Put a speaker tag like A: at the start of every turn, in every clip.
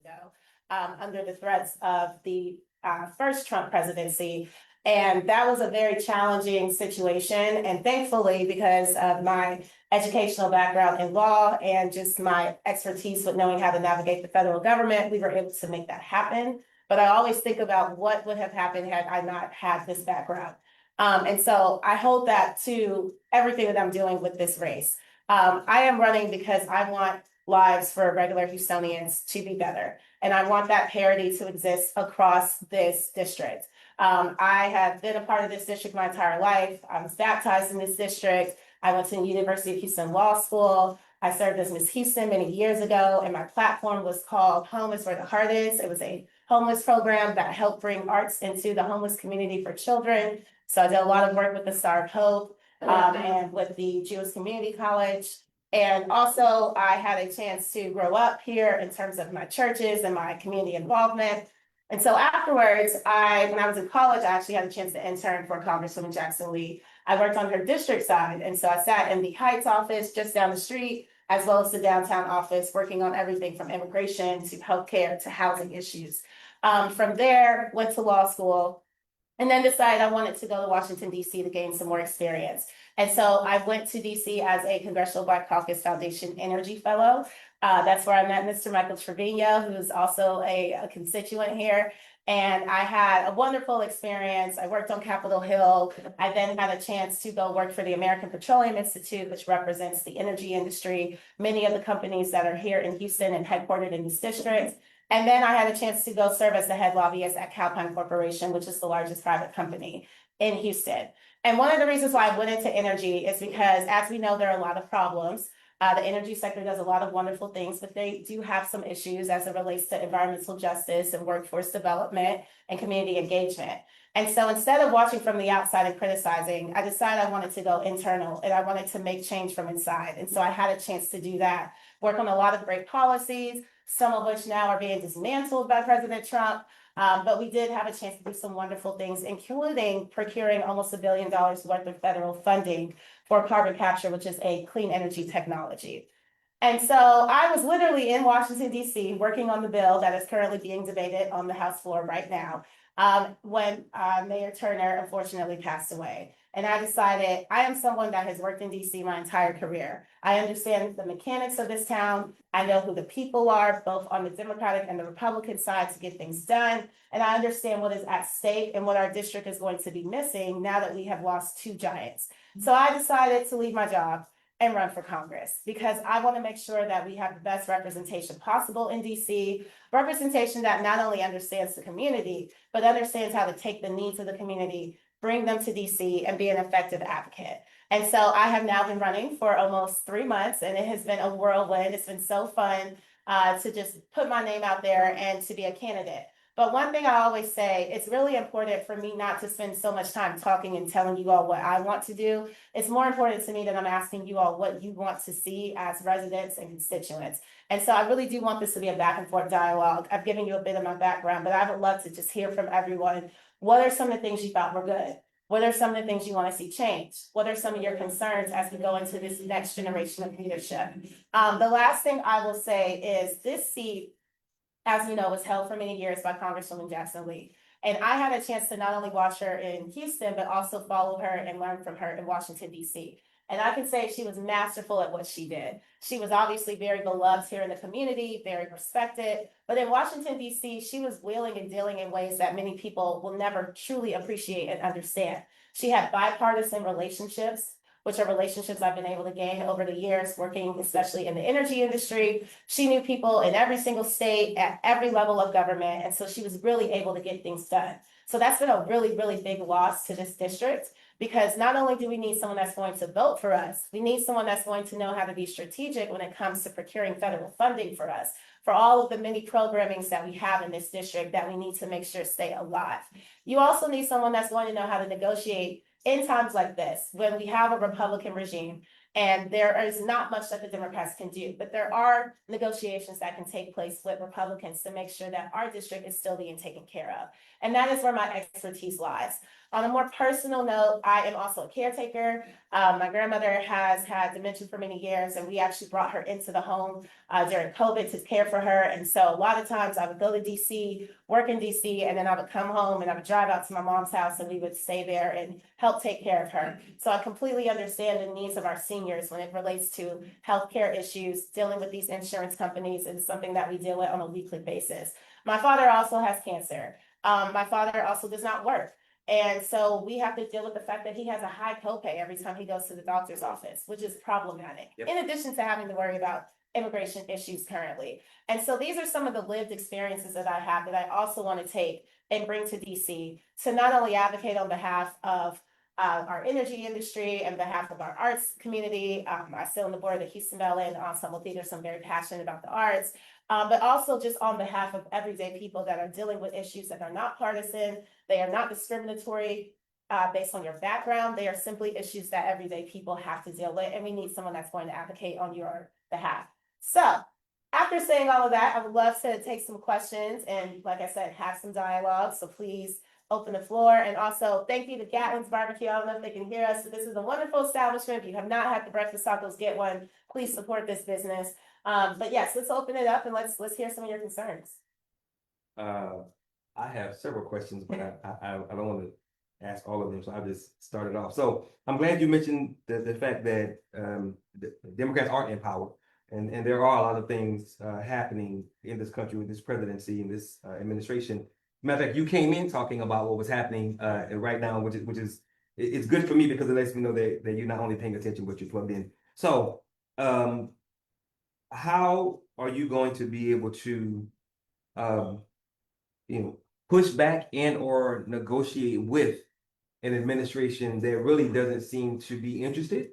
A: ago, under the threats of the first Trump presidency. And that was a very challenging situation. And thankfully, because of my educational background in law and just my expertise with knowing how to navigate the federal government, we were able to make that happen. But I always think about what would have happened had I not had this background. And so I hold that to everything that I'm doing with this race. I am running because I want lives for regular Houstonians to be better. And I want that parity to exist across this district. I have been a part of this district my entire life. I was baptized in this district. I went to the University of Houston Law School. I served as Miss Houston many years ago, and my platform was called Home is Where the Heart Is. It was a homeless program that helped bring arts into the homeless community for children. So I did a lot of work with the Star of Hope and with the Jewish Community College. And also I had a chance to grow up here in terms of my churches and my community involvement. And so afterwards, when I was in college, I actually had a chance to intern for Congresswoman Jackson Lee. I worked on her district side. And so I sat in the Heights office just down the street, as well as the downtown office, working on everything from immigration to healthcare to housing issues. From there, went to law school, and then decided I wanted to go to Washington, D.C. to gain some more experience. And so I went to D.C. as a Congressional Black Caucus Foundation Energy Fellow. That's where I met Mr. Michael Trevino, who is also a constituent here. And I had a wonderful experience. I worked on Capitol Hill. I then had a chance to go work for the American Petroleum Institute, which represents the energy industry, many of the companies that are here in Houston and headquartered in this district. And then I had a chance to go serve as the head lobbyist at Calpine Corporation, which is the largest private company in Houston. And one of the reasons why I went into energy is because, as we know, there are a lot of problems. The energy sector does a lot of wonderful things, but they do have some issues as it relates to environmental justice and workforce development and community engagement. And so instead of watching from the outside and criticizing, I decided I wanted to go internal and I wanted to make change from inside. And so I had a chance to do that, work on a lot of great policies, some of which now are being dismantled by President Trump. But we did have a chance to do some wonderful things, including procuring almost $1 billion worth of federal funding for carbon capture, which is a clean energy technology. And so I was literally in Washington, D.C., working on the bill that is currently being debated on the House floor right now, when Mayor Turner unfortunately passed away. And I decided I am someone that has worked in DC my entire career. I understand the mechanics of this town. I know who the people are, both on the Democratic and the Republican side, to get things done. And I understand what is at stake and what our district is going to be missing now that we have lost two giants. So I decided to leave my job and run for Congress because I want to make sure that we have the best representation possible in DC, representation that not only understands the community, but understands how to take the needs of the community, bring them to DC, and be an effective advocate. And so I have now been running for almost 3 months, and it has been a whirlwind. It's been so fun to just put my name out there and to be a candidate. But one thing I always say, it's really important for me not to spend so much time talking and telling you all what I want to do. It's more important to me that I'm asking you all what you want to see as residents and constituents. And so I really do want this to be a back and forth dialogue. I've given you a bit of my background, but I would love to just hear from everyone. What are some of the things you thought were good? What are some of the things you want to see change? What are some of your concerns as we go into this next generation of leadership? The last thing I will say is this seat, as we know, was held for many years by Congresswoman Jackson Lee. And I had a chance to not only watch her in Houston, but also follow her and learn from her in Washington, D.C. And I can say she was masterful at what she did. She was obviously very beloved here in the community, very respected. But in Washington, D.C., she was wheeling and dealing in ways that many people will never truly appreciate and understand. She had bipartisan relationships, which are relationships I've been able to gain over the years, working especially in the energy industry. She knew people in every single state at every level of government. And so she was really able to get things done. So that's been a really, really big loss to this district, because not only do we need someone that's going to vote for us, we need someone that's going to know how to be strategic when it comes to procuring federal funding for us, for all of the many programmings that we have in this district that we need to make sure stay alive. You also need someone that's going to know how to negotiate in times like this, when we have a Republican regime And there is not much that the Democrats can do, but there are negotiations that can take place with Republicans to make sure that our district is still being taken care of. And that is where my expertise lies. On a more personal note, I am also a caretaker. My grandmother has had dementia for many years, and we actually brought her into the home during COVID to care for her. And so a lot of times I would go to DC, work in DC, and then I would come home and I would drive out to my mom's house and we would stay there and help take care of her. So I completely understand the needs of our seniors when it relates to healthcare issues. Dealing with these insurance companies is something that we deal with on a weekly basis. My father also has cancer. My father also does not work. And so we have to deal with the fact that he has a high copay every time he goes to the doctor's office, which is problematic, in addition to having to worry about immigration issues currently. And so these are some of the lived experiences that I have that I also want to take and bring to DC to not only advocate on behalf of our energy industry and behalf of our arts community. I sit on the board of the Houston Ballet and Ensemble Theater, so I'm very passionate about the arts, but also just on behalf of everyday people that are dealing with issues that are not partisan. They are not discriminatory based on your background. They are simply issues that everyday people have to deal with, and we need someone that's going to advocate on your behalf. So after saying all of that, I would love to take some questions and, like I said, have some dialogue. So please open the floor. And also thank you to Gatlin's Barbecue. I don't know if they can hear us. This is a wonderful establishment. If you have not had the breakfast tacos, get one. Please support this business. But yes, let's open it up and let's hear some of your concerns.
B: I have several questions, but I don't want to ask all of them, so I'll just start it off. So I'm glad you mentioned the fact that the Democrats aren't in power, and there are a lot of things happening in this country with this presidency and this administration. Matter of fact, you came in talking about what was happening right now, which is it's good for me because it lets me know that you're not only paying attention, but you're plugged in. So how are you going to be able to push back and or negotiate with an administration that really doesn't seem to be interested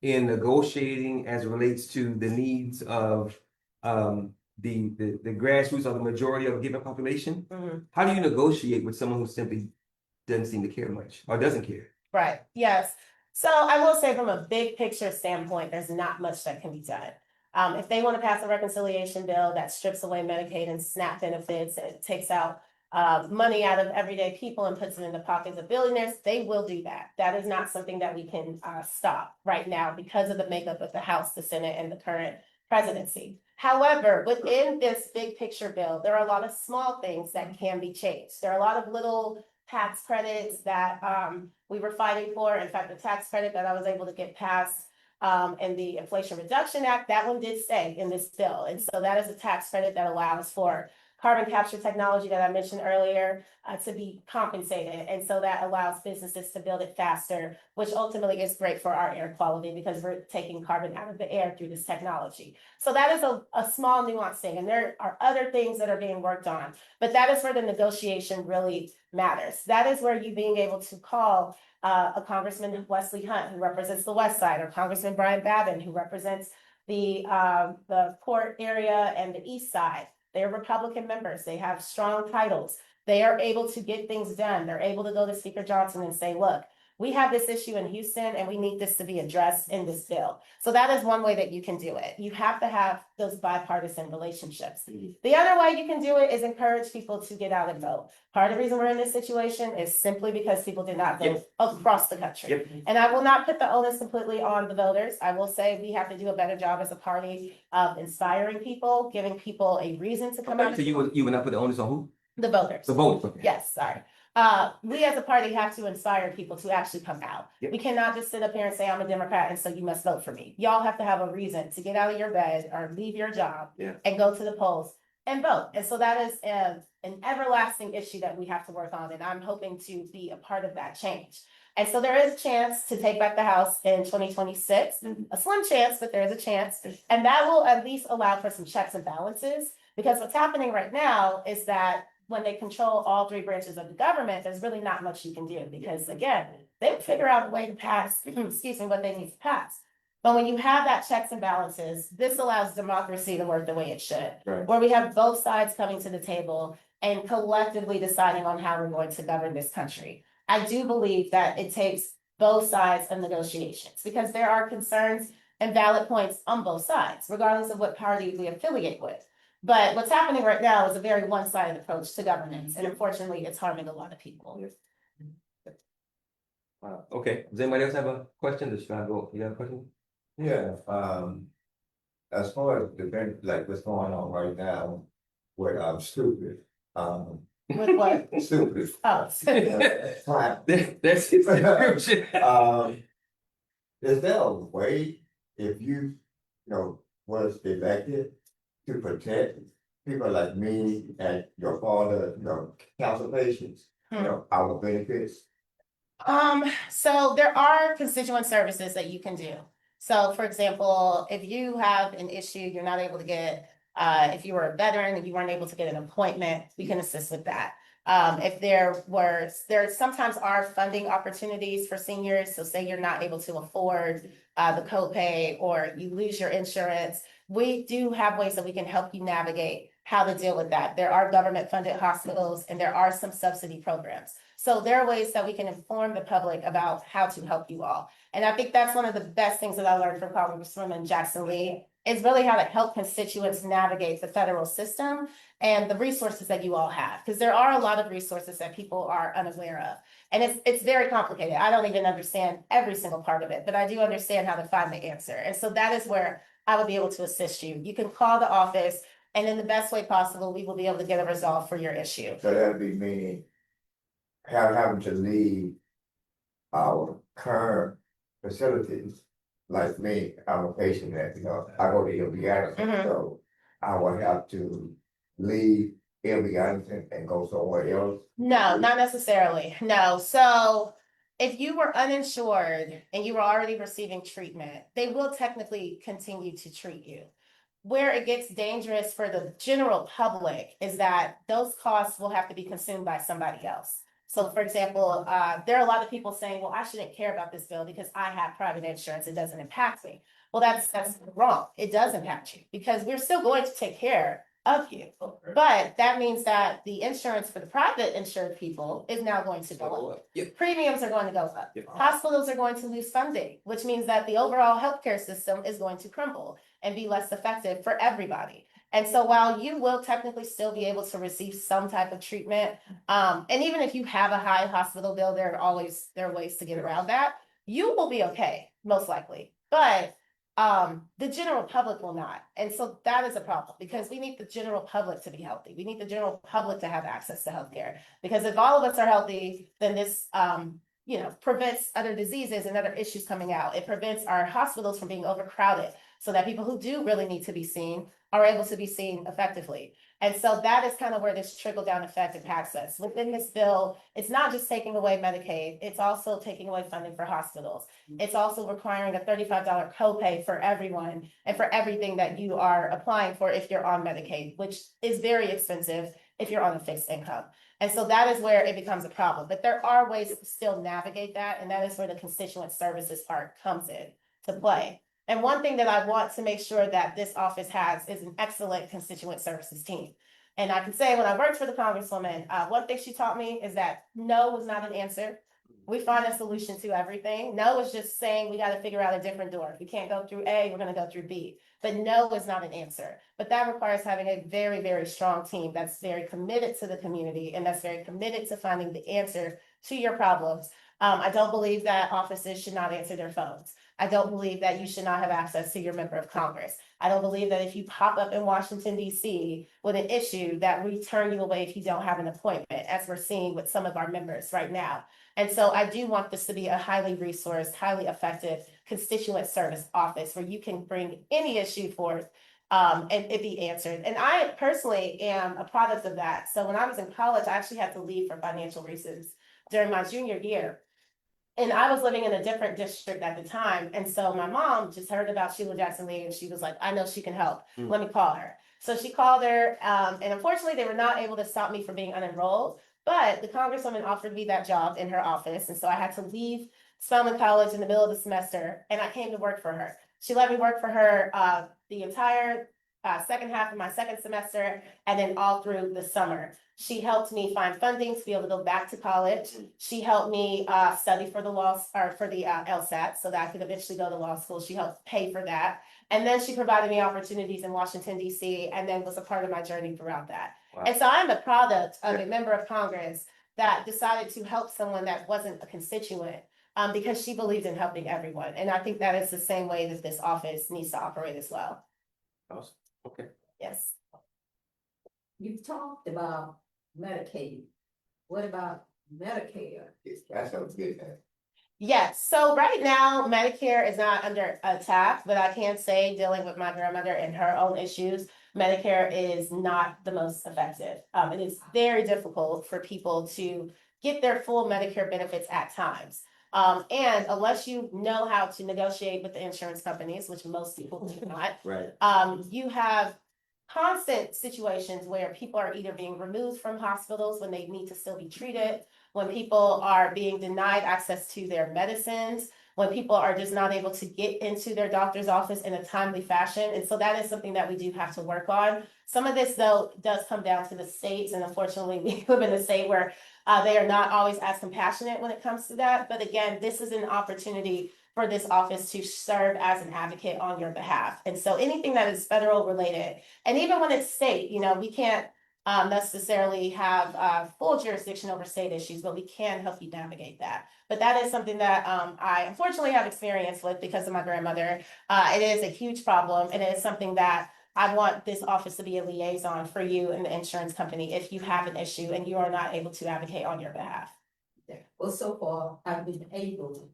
B: in negotiating as it relates to the needs of the grassroots or the majority of a given population? Mm-hmm. How do you negotiate with someone who simply doesn't seem to care much or doesn't care?
A: Right. Yes. So I will say from a big picture standpoint, there's not much that can be done. If they want to pass a reconciliation bill that strips away Medicaid and SNAP benefits and takes out money out of everyday people and puts it in the pockets of billionaires, they will do that. That is not something that we can stop right now because of the makeup of the House, the Senate, and the current presidency. However, within this big picture bill, there are a lot of small things that can be changed. There are a lot of little tax credits that we were fighting for. In fact, the tax credit that I was able to get passed in the Inflation Reduction Act, that one did stay in this bill. And so that is a tax credit that allows for carbon capture technology that I mentioned earlier to be compensated. And so that allows businesses to build it faster, which ultimately is great for our air quality because we're taking carbon out of the air through this technology. So that is a small nuanced thing. And there are other things that are being worked on, but that is where the negotiation really matters. That is where you being able to call a Congressman Wesley Hunt, who represents the West Side, or Congressman Brian Babin, who represents the Port area and the East Side. They're Republican members. They have strong titles. They are able to get things done. They're able to go to Speaker Johnson and say, look, we have this issue in Houston and we need this to be addressed in this bill. So that is one way that you can do it. You have to have those bipartisan relationships. Mm-hmm. The other way you can do it is encourage people to get out and vote. Part of the reason we're in this situation is simply because people did not vote across the country. Yep. And I will not put the onus completely on the voters. I will say we have to do a better job as a party of inspiring people, giving people a reason to come out.
B: So you would not put the onus on who?
A: The voters.
B: The voters. Okay.
A: Yes, sorry. We as a party have to inspire people to actually come out. Yep. We cannot just sit up here and say, I'm a Democrat, and so you must vote for me. Y'all have to have a reason to get out of your bed or leave your job and go to the polls and vote. And so that is an everlasting issue that we have to work on. And I'm hoping to be a part of that change. And so there is a chance to take back the House in 2026, a slim chance, but there is a chance. And that will at least allow for some checks and balances, because what's happening right now is that when they control all three branches of the government, there's really not much you can do because, again, they would figure out a way to pass, what they need to pass. But when you have that checks and balances, this allows democracy to work the way it should, where we have both sides coming to the table and collectively deciding on how we're going to govern this country. I do believe that it takes both sides of negotiations, because there are concerns and valid points on both sides, regardless of what party we affiliate with. But what's happening right now is a very one-sided approach to governance, and unfortunately, it's harming a lot of people.
B: Okay, does anybody else have a question? Or should I go? You got a question?
C: Yeah, as far as the event, like what's going on right now with stupid,
A: With what?
C: stupid.
A: Oh,
B: That's his description.
C: Is there a way if you was elected to protect people like me and your father, council patients, our benefits?
A: So there are constituent services that you can do. So for example, if you have an issue, you're not able to get, if you were a veteran and you weren't able to get an appointment, we can assist with that. If there sometimes are funding opportunities for seniors. So say you're not able to afford the copay or you lose your insurance, we do have ways that we can help you navigate how to deal with that. There are government funded hospitals and there are some subsidy programs. So there are ways that we can inform the public about how to help you all. And I think that's one of the best things that I learned from Congresswoman Jackson Lee is really how to help constituents navigate the federal system and the resources that you all have. Because there are a lot of resources that people are unaware of. And it's very complicated. I don't even understand every single part of it, but I do understand how to find the answer. And so that is where I will be able to assist you. You can call the office and in the best way possible, we will be able to get a resolve for your issue.
C: So that'd be meaning having to leave our current facilities. Like me, I'm a patient that, I go to Indiana, so I would have to leave Indiana and go somewhere else.
A: No, not necessarily. No. So if you were uninsured and you were already receiving treatment, they will technically continue to treat you. Where it gets dangerous for the general public is that those costs will have to be consumed by somebody else. So for example, there are a lot of people saying, well, I shouldn't care about this bill because I have private insurance. It doesn't impact me. Well, that's wrong. It does impact you because we're still going to take care of you. But that means that the insurance for the private insured people is now going to go up. Premiums are going to go up. Hospitals are going to lose funding, which means that the overall healthcare system is going to crumble and be less effective for everybody. And so while you will technically still be able to receive some type of treatment, and even if you have a high hospital bill, there are ways to get around that. You will be okay, most likely. But the general public will not. And so that is a problem because we need the general public to be healthy. We need the general public to have access to healthcare. Because if all of us are healthy, then this prevents other diseases and other issues coming out. It prevents our hospitals from being overcrowded so that people who do really need to be seen are able to be seen effectively. And so that is kind of where this trickle-down effect impacts us. Within this bill, it's not just taking away Medicaid, it's also taking away funding for hospitals. It's also requiring a $35 copay for everyone and for everything that you are applying for if you're on Medicaid, which is very expensive if you're on a fixed income. And so that is where it becomes a problem. But there are ways to still navigate that, and that is where the constituent services part comes in to play. And one thing that I want to make sure that this office has is an excellent constituent services team. And I can say when I worked for the Congresswoman, one thing she taught me is that no was not an answer. We find a solution to everything. No is just saying we got to figure out a different door. If we can't go through A, we're going to go through B. But no is not an answer. But that requires having a very, very strong team that's very committed to the community and that's very committed to finding the answer to your problems. I don't believe that offices should not answer their phones. I don't believe that you should not have access to your member of Congress. I don't believe that if you pop up in Washington, D.C. with an issue that we turn you away if you don't have an appointment, as we're seeing with some of our members right now. And so I do want this to be a highly resourced, highly effective constituent service office where you can bring any issue forth and it be answered. And I personally am a product of that. So when I was in college, I actually had to leave for financial reasons during my junior year. And I was living in a different district at the time. And so my mom just heard about Sheila Jackson Lee and she was like, I know she can help. Let me call her. So she called her. And unfortunately, they were not able to stop me from being unenrolled. But the Congresswoman offered me that job in her office. And so I had to leave Spelman College in the middle of the semester. And I came to work for her. She let me work for her the entire second half of my second semester and then all through the summer. She helped me find funding to be able to go back to college. She helped me study for the LSAT so that I could eventually go to law school. She helped pay for that. And then she provided me opportunities in Washington, D.C., and then was a part of my journey throughout that.
B: Wow.
A: And so I'm the product of a member of Congress that decided to help someone that wasn't a constituent because she believed in helping everyone. And I think that is the same way that this office needs to operate as well.
B: Awesome. Okay.
A: Yes.
D: You talked about Medicaid. What about Medicare?
C: That's a good thing.
A: Yes, so right now Medicare is not under attack, but I can say dealing with my grandmother and her own issues, Medicare is not the most effective. It is very difficult for people to get their full Medicare benefits at times. And unless you know how to negotiate with the insurance companies, which most people do not,
B: Right.
A: you have constant situations where people are either being removed from hospitals when they need to still be treated, when people are being denied access to their medicines, when people are just not able to get into their doctor's office in a timely fashion. And so that is something that we do have to work on. Some of this, though, does come down to the states. And unfortunately, we live in a state where they are not always as compassionate when it comes to that. But again, this is an opportunity for this office to serve as an advocate on your behalf. And so anything that is federal related, and even when it's state, we can't necessarily have full jurisdiction over state issues, but we can help you navigate that. But that is something that I unfortunately have experience with because of my grandmother. It is a huge problem, and it is something that I want this office to be a liaison for you and the insurance company if you have an issue and you are not able to advocate on your behalf.
D: Well, so far, I've been able to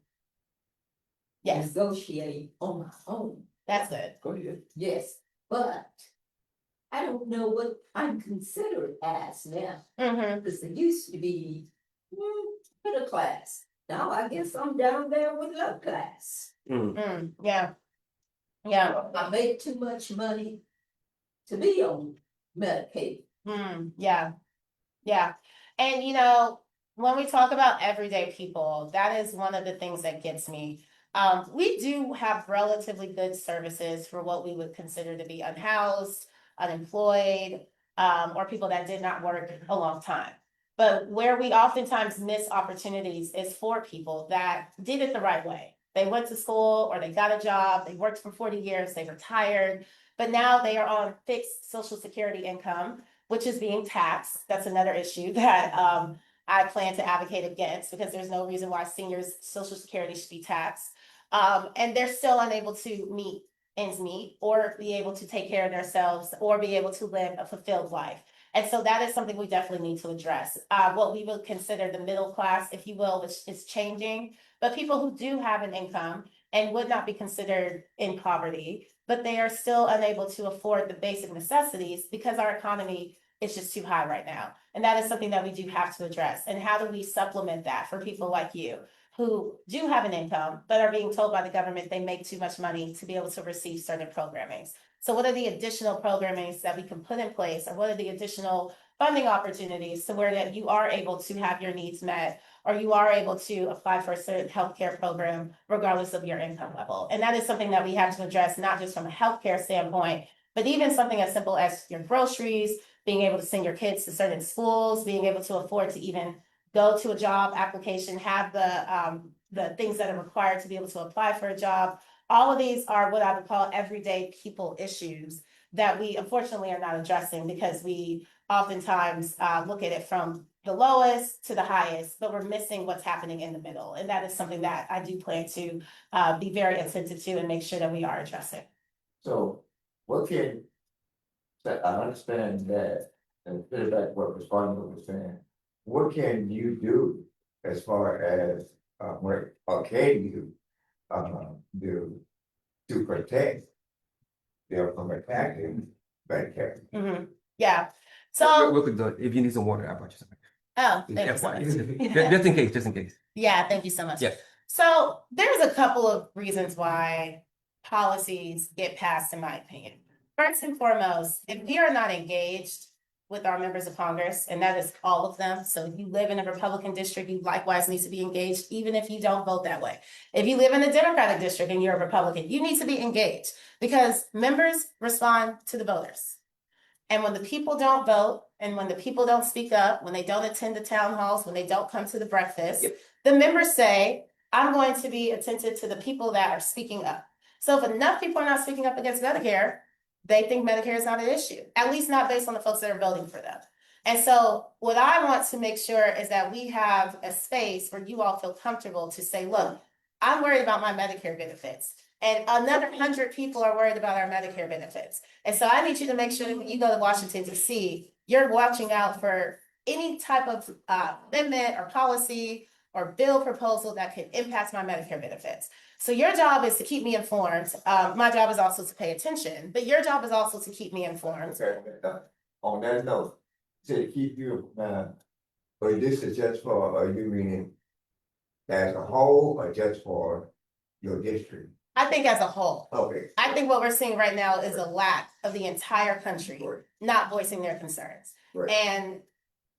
A: Yes,
D: negotiate on my own.
A: that's good.
B: Go ahead.
D: Yes, but I don't know what I'm considered as now,
A: Mm-hmm.
D: because it used to be middle class. Now I guess I'm down there with low class.
A: Yeah. Yeah.
D: I make too much money to be on Medicaid.
A: Yeah. Yeah. And when we talk about everyday people, that is one of the things that gets me. We do have relatively good services for what we would consider to be unhoused, unemployed, or people that did not work a long time. But where we oftentimes miss opportunities is for people that did it the right way. They went to school or they got a job, they worked for 40 years, they retired, but now they are on fixed Social Security income, which is being taxed. That's another issue that I plan to advocate against because there's no reason why seniors' Social Security should be taxed. And they're still unable to ends meet or be able to take care of themselves or be able to live a fulfilled life. And so that is something we definitely need to address. What we would consider the middle class, if you will, which is changing, but people who do have an income and would not be considered in poverty, but they are still unable to afford the basic necessities because our economy is just too high right now. And that is something that we do have to address. And how do we supplement that for people like you who do have an income, but are being told by the government they make too much money to be able to receive certain programmings? So what are the additional programmings that we can put in place, or what are the additional funding opportunities to where that you are able to have your needs met, or you are able to apply for a certain healthcare program regardless of your income level? And that is something that we have to address, not just from a healthcare standpoint, but even something as simple as your groceries, being able to send your kids to certain schools, being able to afford to even go to a job application, have the things that are required to be able to apply for a job. All of these are what I would call everyday people issues that we unfortunately are not addressing because we oftentimes look at it from the lowest to the highest, but we're missing what's happening in the middle. And that is something that I do plan to be very attentive to and make sure that we are addressing.
C: So what can, so I understand that, and put it back what respondent was saying, what can you do as far as, or can you, do to protect them from attacking Medicare?
A: Yeah. So,
B: Real quick, though, if you need some water, I brought you something.
A: oh, thank you so
B: FYI.
A: much.
B: Just in case.
A: Yeah, thank you so much.
B: Yeah.
A: So there's a couple of reasons why policies get passed, in my opinion. First and foremost, if we are not engaged with our members of Congress, and that is all of them. So if you live in a Republican district, you likewise need to be engaged, even if you don't vote that way. If you live in a Democratic district and you're a Republican, you need to be engaged because members respond to the voters. And when the people don't vote, and when the people don't speak up, when they don't attend the town halls, when they don't come to the breakfast, the members say, I'm going to be attentive to the people that are speaking up. So if enough people are not speaking up against Medicare, they think Medicare is not an issue, at least not based on the folks that are voting for them. And so what I want to make sure is that we have a space where you all feel comfortable to say, look, I'm worried about my Medicare benefits. And another 100 people are worried about our Medicare benefits. And so I need you to make sure that when you go to Washington DC, you're watching out for any type of amendment or policy or bill proposal that could impact my Medicare benefits. So your job is to keep me informed. My job is also to pay attention, but your job is also to keep me informed.
C: Okay, on that note, to keep you, but this is just for, are you meaning as a whole or just for your district?
A: I think as a whole.
C: Okay.
A: I think what we're seeing right now is a lack of the entire country
C: Right.
A: not voicing their concerns.
C: Right.
A: And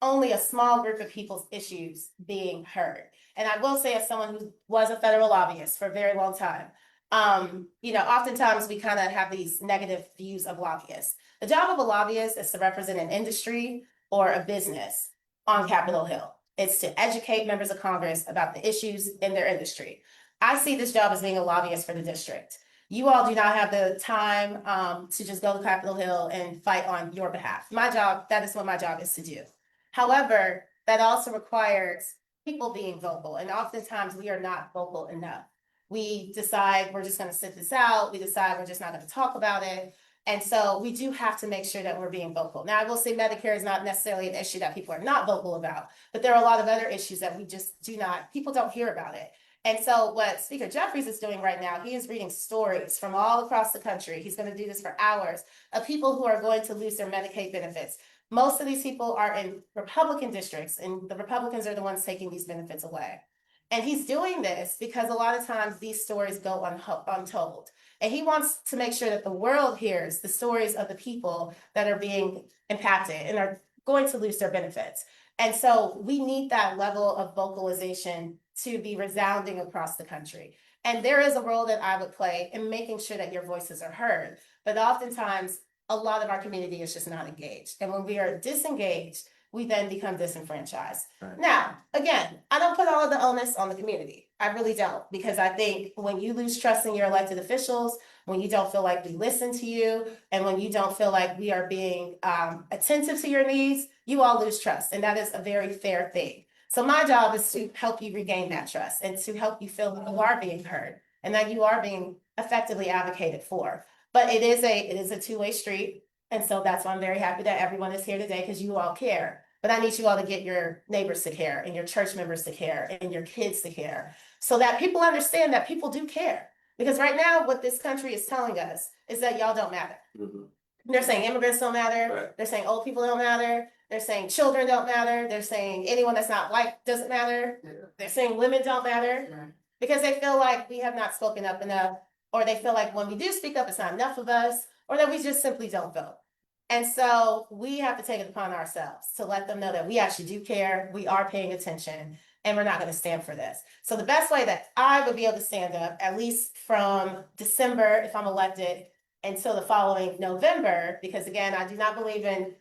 A: only a small group of people's issues being heard. And I will say, as someone who was a federal lobbyist for a very long time, oftentimes we kind of have these negative views of lobbyists. The job of a lobbyist is to represent an industry or a business on Capitol Hill. It's to educate members of Congress about the issues in their industry. I see this job as being a lobbyist for the district. You all do not have the time to just go to Capitol Hill and fight on your behalf. My job, that is what my job is to do. However, that also requires people being vocal, and oftentimes we are not vocal enough. We decide we're just going to sit this out. We decide we're just not going to talk about it. And so we do have to make sure that we're being vocal. Now, I will say Medicare is not necessarily an issue that people are not vocal about, but there are a lot of other issues that we just do not, people don't hear about it. And so what Speaker Jeffries is doing right now, he is reading stories from all across the country. He's going to do this for hours of people who are going to lose their Medicaid benefits. Most of these people are in Republican districts, and the Republicans are the ones taking these benefits away. And he's doing this because a lot of times these stories go untold. And he wants to make sure that the world hears the stories of the people that are being impacted and are going to lose their benefits. And so we need that level of vocalization to be resounding across the country. And there is a role that I would play in making sure that your voices are heard. But oftentimes, a lot of our community is just not engaged. And when we are disengaged, we then become disenfranchised.
B: Right.
A: Now, again, I don't put all of the onus on the community. I really don't, because I think when you lose trust in your elected officials, when you don't feel like we listen to you, and when you don't feel like we are being attentive to your needs, you all lose trust. And that is a very fair thing. So my job is to help you regain that trust and to help you feel that you are being heard and that you are being effectively advocated for. But it is a two-way street. And so that's why I'm very happy that everyone is here today, because you all care. But I need you all to get your neighbors to care and your church members to care and your kids to care, so that people understand that people do care. Because right now, what this country is telling us is that y'all don't matter.
B: Mm-hmm.
A: They're saying immigrants don't matter.
B: Right.
A: They're saying old people don't matter. They're saying children don't matter. They're saying anyone that's not white doesn't matter.
C: Yeah.
A: They're saying women don't matter because they feel like we have not spoken up enough, or they feel like when we do speak up, it's not enough of us, or that we just simply don't vote. And so we have to take it upon ourselves to let them know that we actually do care, we are paying attention, and we're not going to stand for this. So the best way that I would be able to stand up, at least from December, if I'm elected, until the following November, because again, I do not believe in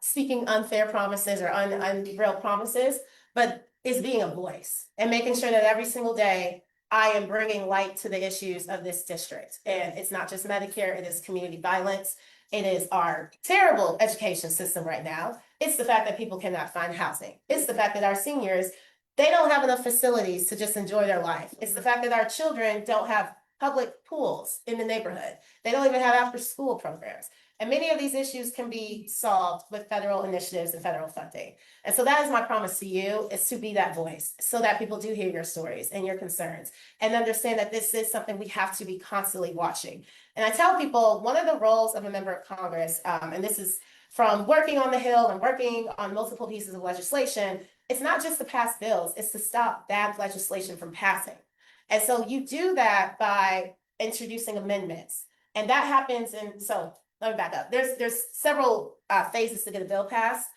A: speaking unfair promises or unreal promises, but is being a voice and making sure that every single day I am bringing light to the issues of this district. And it's not just Medicare, it is community violence. It is our terrible education system right now. It's the fact that people cannot find housing. It's the fact that our seniors, they don't have enough facilities to just enjoy their life. It's the fact that our children don't have public pools in the neighborhood. They don't even have after school programs. And many of these issues can be solved with federal initiatives and federal funding. And so that is my promise to you, is to be that voice so that people do hear your stories and your concerns and understand that this is something we have to be constantly watching. And I tell people, one of the roles of a member of Congress, and this is from working on the Hill and working on multiple pieces of legislation, it's not just to pass bills, it's to stop bad legislation from passing. And so you do that by introducing amendments. And that happens in, so let me back up. There's several phases to get a bill passed.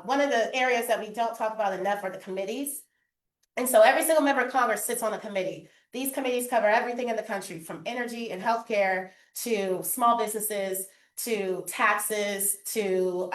A: One of the areas that we don't talk about enough are the committees. And so every single member of Congress sits on a committee. These committees cover everything in the country, from energy and healthcare to small businesses to taxes to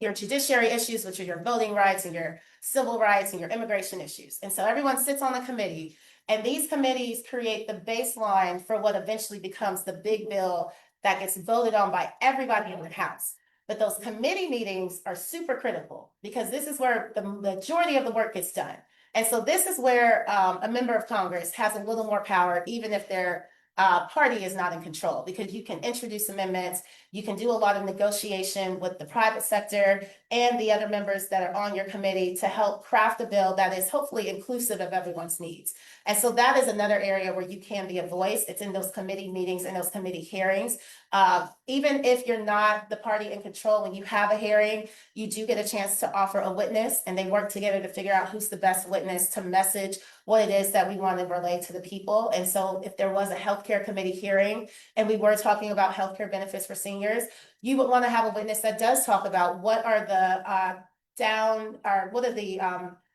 A: your judiciary issues, which are your voting rights and your civil rights and your immigration issues. And so everyone sits on the committee, and these committees create the baseline for what eventually becomes the big bill that gets voted on by everybody in the House. But those committee meetings are super critical because this is where the majority of the work gets done. And so this is where a member of Congress has a little more power, even if their party is not in control, because you can introduce amendments, you can do a lot of negotiation with the private sector and the other members that are on your committee to help craft a bill that is hopefully inclusive of everyone's needs. And so that is another area where you can be a voice. It's in those committee meetings and those committee hearings. Even if you're not the party in control, when you have a hearing, you do get a chance to offer a witness, and they work together to figure out who's the best witness to message what it is that we want to relay to the people. And so if there was a healthcare committee hearing and we were talking about healthcare benefits for seniors, you would want to have a witness that does talk about what are the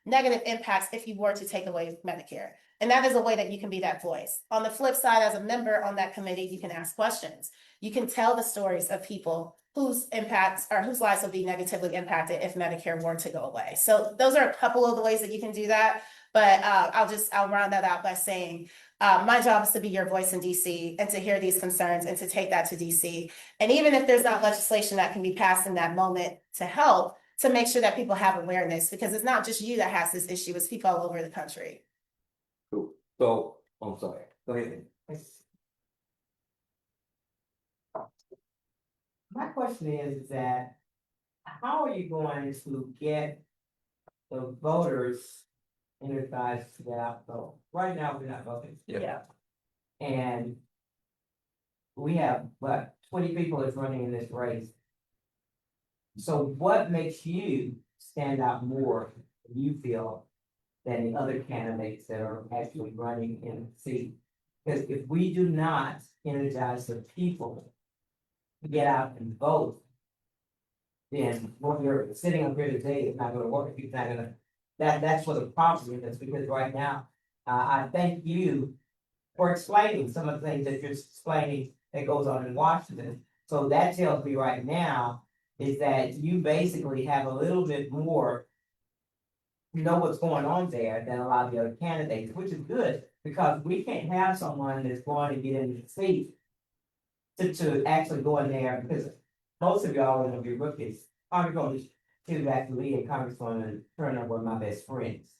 A: negative impacts if you were to take away Medicare. And that is a way that you can be that voice. On the flip side, as a member on that committee, you can ask questions. You can tell the stories of people whose impacts or whose lives will be negatively impacted if Medicare were to go away. So those are a couple of the ways that you can do that. But I'll round that out by saying my job is to be your voice in DC and to hear these concerns and to take that to DC. And even if there's not legislation that can be passed in that moment to help, to make sure that people have awareness, because it's not just you that has this issue, it's people all over the country.
B: Cool. So, I'm sorry. Go ahead.
E: My question is that, how are you going to get the voters energized to get out and vote? Right now, we're not voting.
B: Yeah.
E: And we have, 20 people is running in this race. So what makes you stand out more, you feel, than the other candidates that are actually running in the seat? Because if we do not energize the people to get out and vote, then what you're sitting up here today is not gonna work. It's not gonna, that's what the problem is. That's because right now, I thank you for explaining some of the things that you're explaining that goes on in Washington. So that tells me right now is that you basically have a little bit more, you know what's going on there than a lot of the other candidates, which is good, because we can't have someone that's going to get in the seat to actually go in there, because most of y'all are gonna be rookies. I'm going to back to Lee and Congresswoman Turner were my best friends.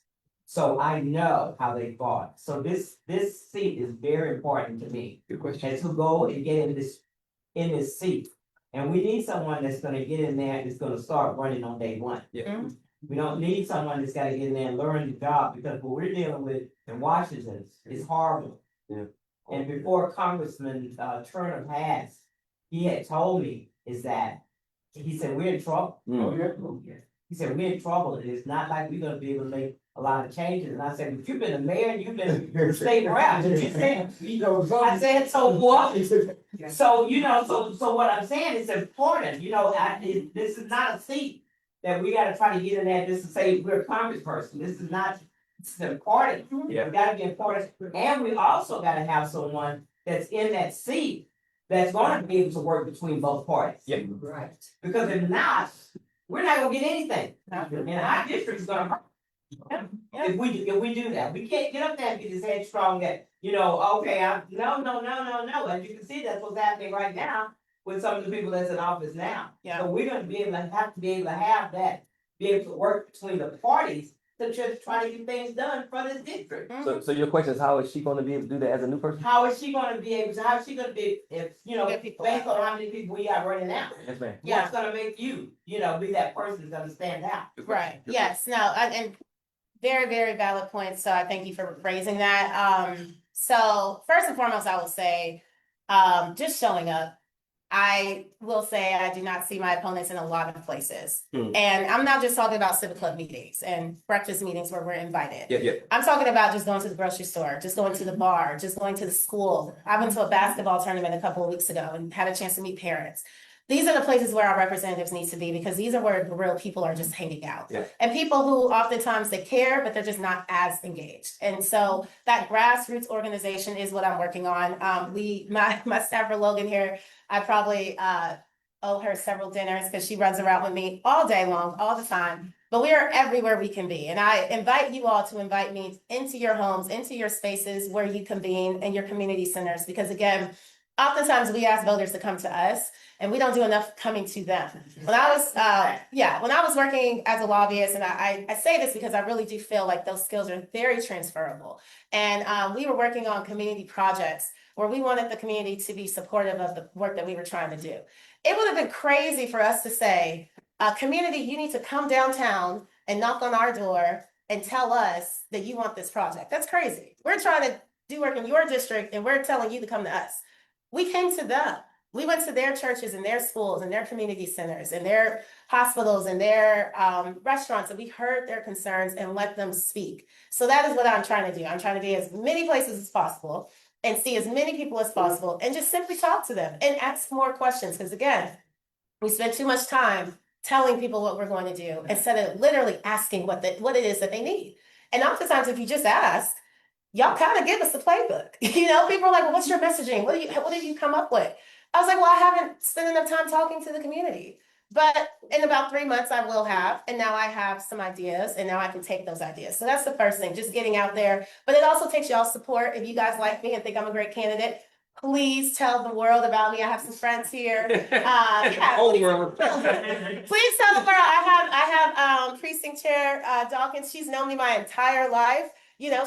E: So I know how they fought. So this seat is very important to me.
B: Good question.
E: And to go and get in this seat. And we need someone that's gonna get in there and is gonna start running on day one.
B: Yeah.
E: We don't need someone that's gotta get in there and learn the job, because what we're dealing with in Washington is horrible.
B: Yeah.
E: And before Congressman Turner passed, he had told me is that, he said, we're in trouble. He said, we're in trouble, and it's not like we're gonna be able to make a lot of changes. And I said, but you've been a mayor, you've been a state rep. And he said, I said, so what? So, so what I'm saying is important, this is not a seat that we gotta try to get in there just to say we're a congressperson. This is important.
B: Yeah.
E: It gotta be important. And we also gotta have someone that's in that seat that's gonna be able to work between both parties.
B: Yeah.
D: Right.
E: Because if not, we're not gonna get anything. And our district is gonna hurt. If we do that, we can't get up there and be this headstrong that, okay, no. As you can see, that's what's happening right now with some of the people that's in office now.
A: Yeah.
E: So we're gonna be able to have that, be able to work between the parties to just try to get things done for this district.
B: So your question is, how is she gonna be able to do that as a new person?
E: How is she gonna be able to, how is she gonna be, if,
A: Get people
E: based
A: out.
E: on how many people we got running out?
B: Yes, ma'am.
A: Yeah.
E: What's gonna make you, be that person that's gonna stand out?
A: Right, yes, no, and very, very valid point, so I thank you for raising that. So first and foremost, I will say, just showing up. I will say I do not see my opponents in a lot of places.
B: Hmm.
A: And I'm not just talking about civic club meetings and breakfast meetings where we're invited.
B: Yeah.
A: I'm talking about just going to the grocery store, just going to the bar, just going to the school. I went to a basketball tournament a couple of weeks ago and had a chance to meet parents. These are the places where our representatives need to be because these are where the real people are just hanging out.
B: Yeah.
A: And people who oftentimes they care, but they're just not as engaged. And so that grassroots organization is what I'm working on. My staffer Logan here, I probably owe her several dinners because she runs around with me all day long, all the time. But we are everywhere we can be. And I invite you all to invite me into your homes, into your spaces where you convene and your community centers. Because again, oftentimes we ask voters to come to us and we don't do enough coming to them. When I was working as a lobbyist, and I say this because I really do feel like those skills are very transferable. And we were working on community projects where we wanted the community to be supportive of the work that we were trying to do. It would have been crazy for us to say, community, you need to come downtown and knock on our door and tell us that you want this project. That's crazy. We're trying to do work in your district and we're telling you to come to us. We came to them. We went to their churches and their schools and their community centers and their hospitals and their restaurants, and we heard their concerns and let them speak. So that is what I'm trying to do. I'm trying to be as many places as possible and see as many people as possible and just simply talk to them and ask more questions. Because again, we spend too much time telling people what we're going to do instead of literally asking what it is that they need. And oftentimes, if you just ask, y'all kind of give us the playbook. People are like, well, what's your messaging? What did you come up with? I was like, well, I haven't spent enough time talking to the community. But in about 3 months, I will have. And now I have some ideas and now I can take those ideas. So that's the first thing, just getting out there. But it also takes y'all's support. If you guys like me and think I'm a great candidate, please tell the world about me. I have some friends here. Please tell the world. I have precinct chair Dawkins. She's known me my entire life.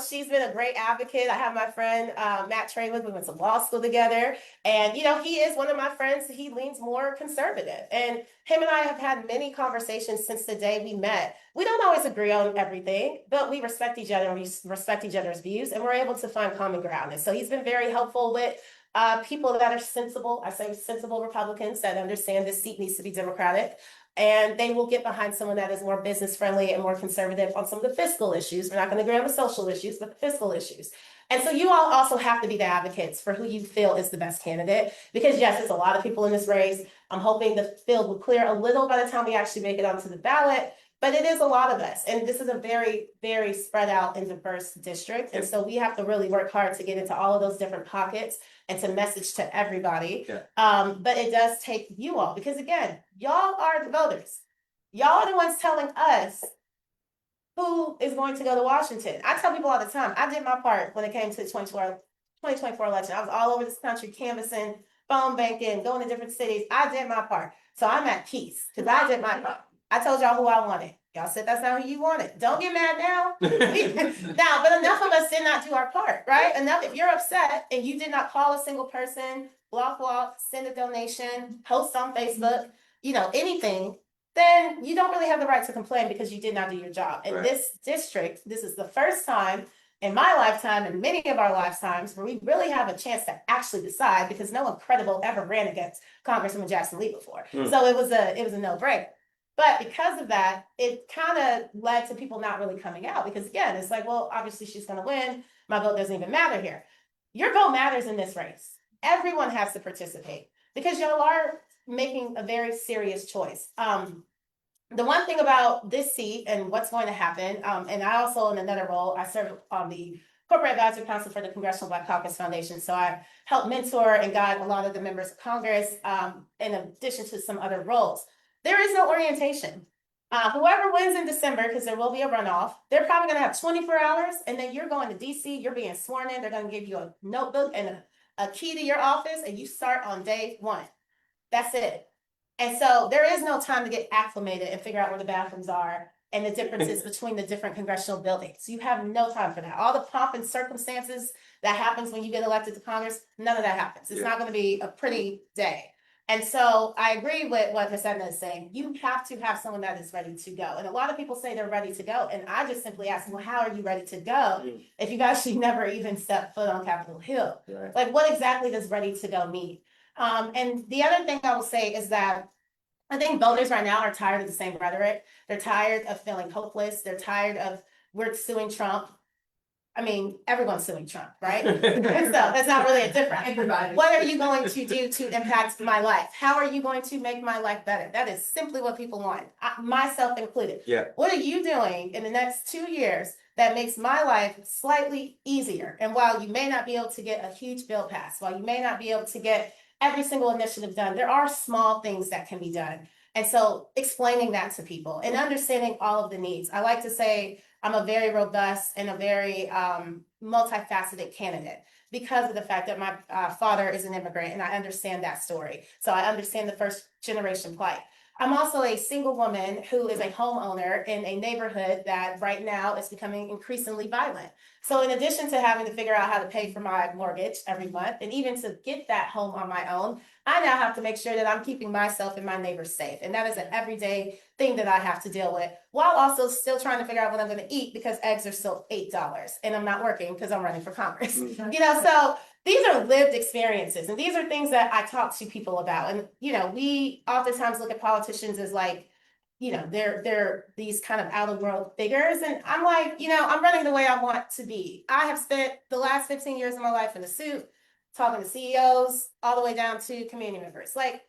A: She's been a great advocate. I have my friend Matt Traywood. We went to law school together. And, he is one of my friends. He leans more conservative. And him and I have had many conversations since the day we met. We don't always agree on everything, but we respect each other and we respect each other's views. And we're able to find common ground. And so he's been very helpful with people that are sensible. I say sensible Republicans that understand this seat needs to be Democratic. And they will get behind someone that is more business friendly and more conservative on some of the fiscal issues. We're not going to agree on the social issues, but the fiscal issues. And so you all also have to be the advocates for who you feel is the best candidate. Because yes, there's a lot of people in this race. I'm hoping the field will clear a little by the time we actually make it onto the ballot. But it is a lot of us. And this is a very, very spread out and diverse district. And so we have to really work hard to get into all of those different pockets and to message to everybody.
B: Yeah.
A: But it does take you all, because again, y'all are the voters. Y'all are the ones telling us who is going to go to Washington. I tell people all the time, I did my part when it came to the 2024 election. I was all over this country canvassing, phone banking, going to different cities. I did my part. So I'm at peace because I did my part. I told y'all who I wanted. Y'all said that's not who you wanted. Don't get mad now. But enough of us did not do our part, right? Enough. If you're upset and you did not call a single person, walk, send a donation, post on Facebook, anything, then you don't really have the right to complain because you did not do your job. In this district, this is the first time in my lifetime and many of our lifetimes where we really have a chance to actually decide, because no one credible ever ran against Congresswoman Jackson Lee before. So it was a no-brainer. But because of that, it kind of led to people not really coming out, because again, it's like, well, obviously she's going to win. My vote doesn't even matter here. Your vote matters in this race. Everyone has to participate because y'all are making a very serious choice. The one thing about this seat and what's going to happen, and I also, in another role, I serve on the Corporate Advisory Council for the Congressional Black Caucus Foundation. So I help mentor and guide a lot of the members of Congress, in addition to some other roles. There is no orientation. Whoever wins in December, because there will be a runoff, they're probably going to have 24 hours, and then you're going to DC, you're being sworn in, they're going to give you a notebook and a key to your office, and you start on day one. That's it. And so there is no time to get acclimated and figure out where the bathrooms are and the differences between the different congressional buildings. You have no time for that. All the pomp and circumstances that happens when you get elected to Congress, none of that happens. It's not going to be a pretty day. And so I agree with what Ms. Edna is saying. You have to have someone that is ready to go. And a lot of people say they're ready to go. And I just simply ask them, well, how are you ready to go if you've actually never even stepped foot on Capitol Hill?
B: Right.
A: Like, what exactly does ready to go mean? And the other thing I will say is that I think voters right now are tired of the same rhetoric. They're tired of feeling hopeless. They're tired of we're suing Trump. I mean, everyone's suing Trump, right? So that's not really a difference.
D: Everybody.
A: What are you going to do to impact my life? How are you going to make my life better? That is simply what people want, myself included.
B: Yeah.
A: What are you doing in the next 2 years that makes my life slightly easier? And while you may not be able to get a huge bill passed, while you may not be able to get every single initiative done, there are small things that can be done. And so explaining that to people and understanding all of the needs. I like to say I'm a very robust and a very multifaceted candidate because of the fact that my father is an immigrant and I understand that story. So I understand the first generation plight. I'm also a single woman who is a homeowner in a neighborhood that right now is becoming increasingly violent. So in addition to having to figure out how to pay for my mortgage every month and even to get that home on my own, I now have to make sure that I'm keeping myself and my neighbors safe. And that is an everyday thing that I have to deal with while also still trying to figure out what I'm going to eat because eggs are still $8 and I'm not working because I'm running for Congress. So these are lived experiences and these are things that I talk to people about. And, we oftentimes look at politicians as like, they're these kind of out of the world figures. And I'm like, I'm running the way I want to be. I have spent the last 15 years of my life in a suit, talking to CEOs, all the way down to community members. Like,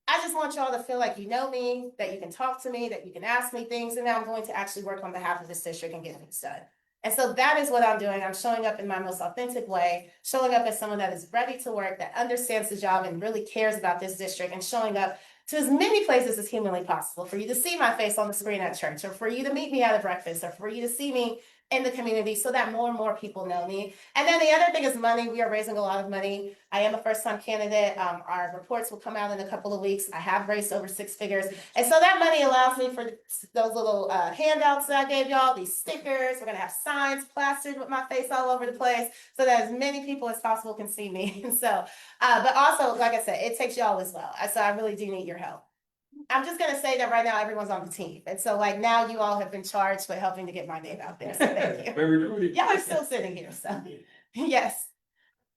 A: I just want y'all to feel like you know me, that you can talk to me, that you can ask me things, and that I'm going to actually work on behalf of this district and get things done. And so that is what I'm doing. I'm showing up in my most authentic way, showing up as someone that is ready to work, that understands the job and really cares about this district, and showing up to as many places as humanly possible for you to see my face on the screen at church, or for you to meet me at a breakfast, or for you to see me in the community so that more and more people know me. And then the other thing is money. We are raising a lot of money. I am a first-time candidate. Our reports will come out in a couple of weeks. I have raised over 6 figures. And so that money allows me for those little handouts that I gave y'all, these stickers. We're gonna have signs plastered with my face all over the place so that as many people as possible can see me. And so, but also, like I said, it takes y'all as well. So I really do need your help. I'm just gonna say that right now everyone's on the team. And so like now you all have been charged with helping to get my name out there. So thank you.
B: Very recruiting.
A: Y'all are still sitting here, so yes.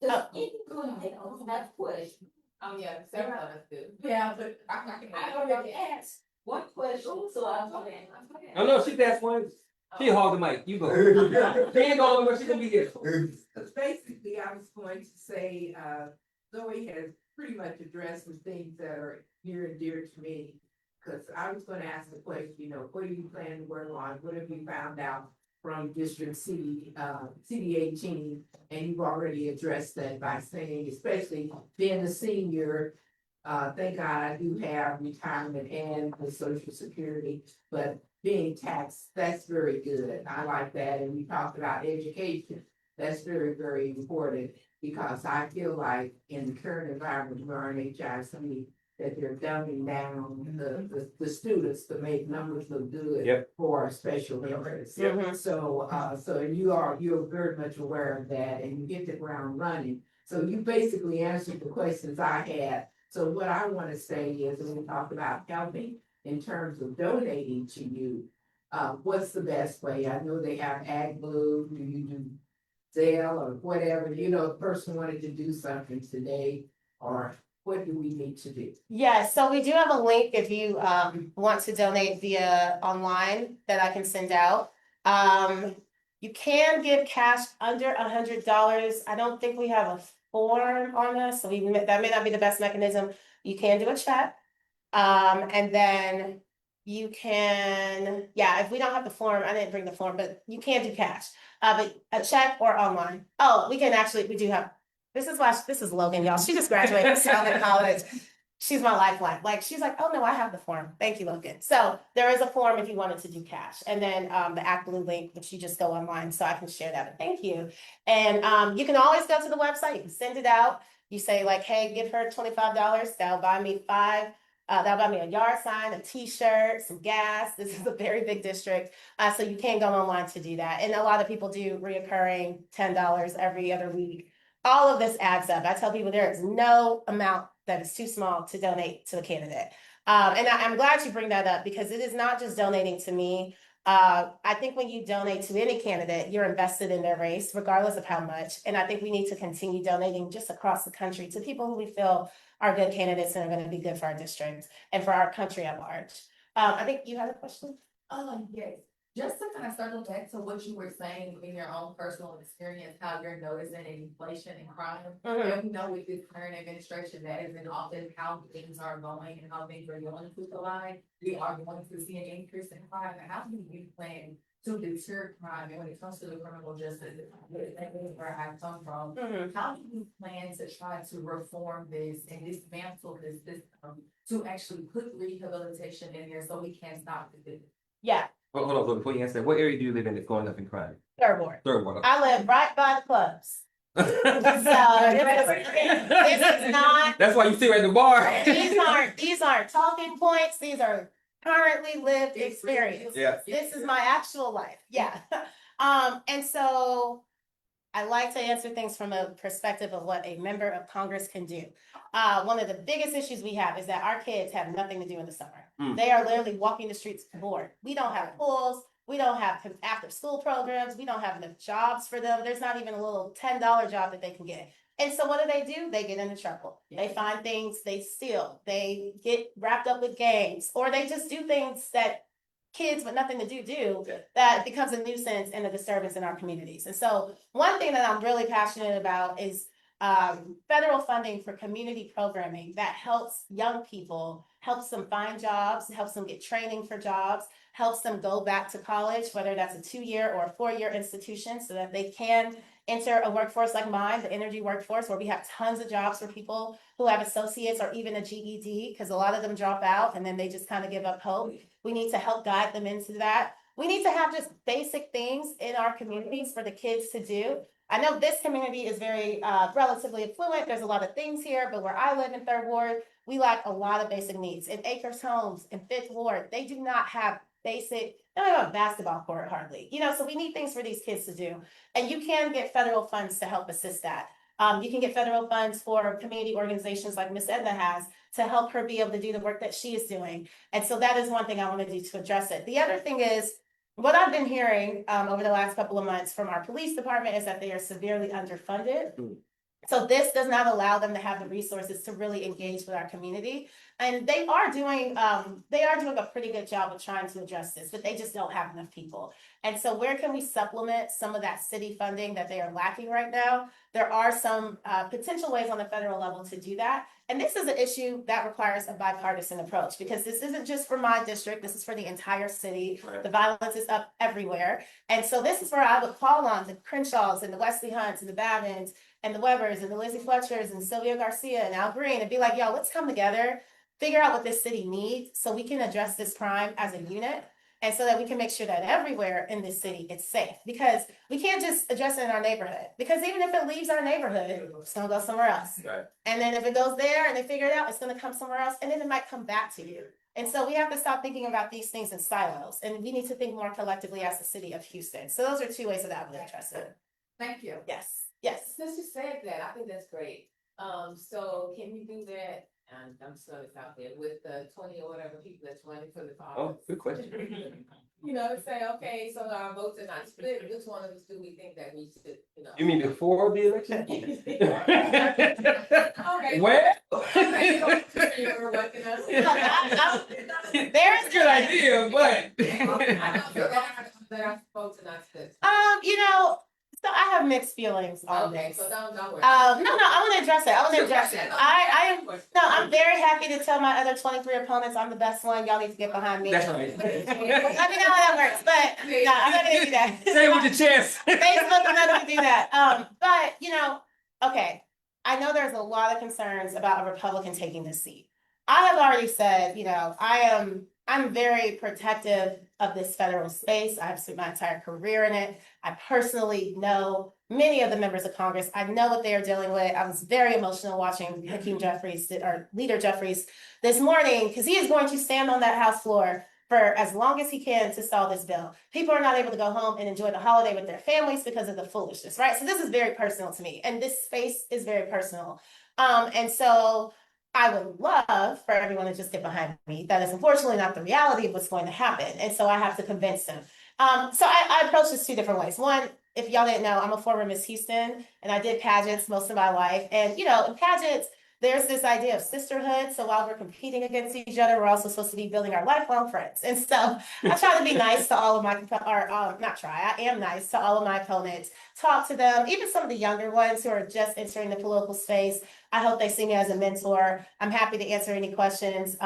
D: Does anyone else have questions?
F: Yeah, several of us do.
D: Yeah, but I already asked one question, so I'm gonna ask.
B: Oh, no, she's asked one. She hog the mic. You go. She ain't going where she gonna be here.
F: Basically, I was going to say, Zoe has pretty much addressed some things that are near and dear to me. Cause I was gonna ask the question, what do you plan to work on? What have you found out from District CD 18? And you've already addressed that by saying, especially being a senior, thank God I do have retirement and the Social Security, but being taxed, that's very good. I like that. And we talked about education. That's very, very important because I feel like in the current environment we're in HIC, that they're dumbing down the students to make numbers look good.
B: Yep.
F: For special interests.
A: Yep.
F: So you're very much aware of that and you hit the ground running. So you basically answered the questions I had. So what I want to say is, when we talk about helping in terms of donating to you, what's the best way? I know they have AgBlue. Do you do Zelle or whatever? A person wanted to do something today, or what do we need to do?
A: Yeah, so we do have a link if you want to donate via online that I can send out. You can give cash under $100. I don't think we have a form on us, so that may not be the best mechanism. You can do a check. And then you can, if we don't have the form, I didn't bring the form, but you can do cash. But a check or online. Oh, we do have. This is Logan, y'all. She just graduated from college. She's my lifeline. Like, she's like, oh no, I have the form. Thank you, Logan. So there is a form if you wanted to do cash. And then the ActBlue link, which you just go online, so I can share that. But thank you. And you can always go to the website. You can send it out. You say like, hey, give her $25. That'll buy me that'll buy me a yard sign, a t-shirt, some gas. This is a very big district. So you can go online to do that. And a lot of people do reoccurring $10 every other week. All of this adds up. I tell people there is no amount that is too small to donate to a candidate. And I'm glad you bring that up because it is not just donating to me. I think when you donate to any candidate, you're invested in their race, regardless of how much. And I think we need to continue donating just across the country to people who we feel are good candidates and are going to be good for our district and for our country at large. I think you had a question.
G: Yes, just to kind of circle back to what you were saying in your own personal experience, how you're noticing inflation and crime. And we know with this current administration that is in office, how things are going and how things are going to collide. We are going to see an increase in crime. And how do you plan to deter crime? And when it comes to the criminal justice, that is where I come from. How do you plan to try to reform this and dismantle this system to actually put rehabilitation in there so we can stop the
A: Yeah,
B: Hold on, before you answer that, what area do you live in that's going up in crime?
A: third ward.
B: Third ward.
A: I live right by the clubs. So this is not,
B: That's why you sit at the bar.
A: these aren't talking points. These are currently lived experience.
B: Yeah.
A: This is my actual life. Yeah. And so I like to answer things from a perspective of what a member of Congress can do. One of the biggest issues we have is that our kids have nothing to do in the summer. They are literally walking the streets bored. We don't have pools. We don't have after school programs. We don't have enough jobs for them. There's not even a little $10 job that they can get. And so what do? They get into trouble. They find things, they steal, they get wrapped up with gangs, or they just do things that kids with nothing to do that becomes a nuisance and a disturbance in our communities. And so one thing that I'm really passionate about is federal funding for community programming that helps young people, helps them find jobs, helps them get training for jobs, helps them go back to college, whether that's a 2-year or a 4-year institution, so that they can enter a workforce like mine, the energy workforce, where we have tons of jobs for people who have associates or even a GED, because a lot of them drop out and then they just kind of give up hope. We need to help guide them into that. We need to have just basic things in our communities for the kids to do. I know this community is very relatively affluent. There's a lot of things here, but where I live in Third Ward, we lack a lot of basic needs. In Acres Homes, in Fifth Ward, they do not have they don't have a basketball court hardly. So we need things for these kids to do. And you can get federal funds to help assist that. You can get federal funds for community organizations like Miss Edna has to help her be able to do the work that she is doing. And so that is one thing I want to do to address it. The other thing is, what I've been hearing over the last couple of months from our police department is that they are severely underfunded. So this does not allow them to have the resources to really engage with our community. And they are doing a pretty good job of trying to address this, but they just don't have enough people. And so where can we supplement some of that city funding that they are lacking right now? There are some potential ways on the federal level to do that. And this is an issue that requires a bipartisan approach, because this isn't just for my district, this is for the entire city. Right. The violence is up everywhere. And so this is where I would call on the Crenshaws and the Wesley Hunts and the Bavins and the Webbers and the Lizzie Fletchers and Sylvia Garcia and Al Green and be like, yo, let's come together, figure out what this city needs so we can address this crime as a unit. And so that we can make sure that everywhere in this city it's safe, because we can't just address it in our neighborhood, because even if it leaves our neighborhood, it's gonna go somewhere else. Right. And then if it goes there and they figure it out, it's gonna come somewhere else, and then it might come back to you. And so we have to stop thinking about these things in silos, and we need to think more collectively as the city of Houston. So those are two ways that I would address it.
G: Thank you.
A: Yes, yes.
G: Since you said that, I think that's great. So can you do that? And I'm just gonna stop there with the 20 or whatever people that's running for the office.
B: Oh, good question.
G: Say, okay, so our votes are not split. Which one of us do we think that we should,
B: You mean before the election?
G: Okay.
B: Well.
G: Okay, so you're working on it.
A: There's
B: Good idea, but.
G: I know that our votes are not split.
A: So I have mixed feelings on
G: Okay,
A: this.
G: so don't worry.
A: No, I want to address it. I'm very happy to tell my other 23 opponents I'm the best one. Y'all need to get behind me.
B: That's right.
A: Let me know how that works, but no, I'm not gonna do that.
B: Say it with your chest.
A: Facebook, I'm not gonna do that. But okay, I know there's a lot of concerns about a Republican taking this seat. I have already said, I'm very protective of this federal space. I've spent my entire career in it. I personally know many of the members of Congress. I know what they are dealing with. I was very emotional watching Leader Jeffries this morning, because he is going to stand on that House floor for as long as he can to stall this bill. People are not able to go home and enjoy the holiday with their families because of the foolishness, right? So this is very personal to me, and this space is very personal. And so I would love for everyone to just get behind me. That is unfortunately not the reality of what's going to happen. And so I have to convince them. So I approach this two different ways. One, if y'all didn't know, I'm a former Miss Houston and I did pageants most of my life. And, in pageants, there's this idea of sisterhood. So while we're competing against each other, we're also supposed to be building our lifelong friends. And so I try to be nice to all of my, or not try, I am nice to all of my opponents, talk to them, even some of the younger ones who are just entering the political space. I hope they see me as a mentor. I'm happy to answer any questions.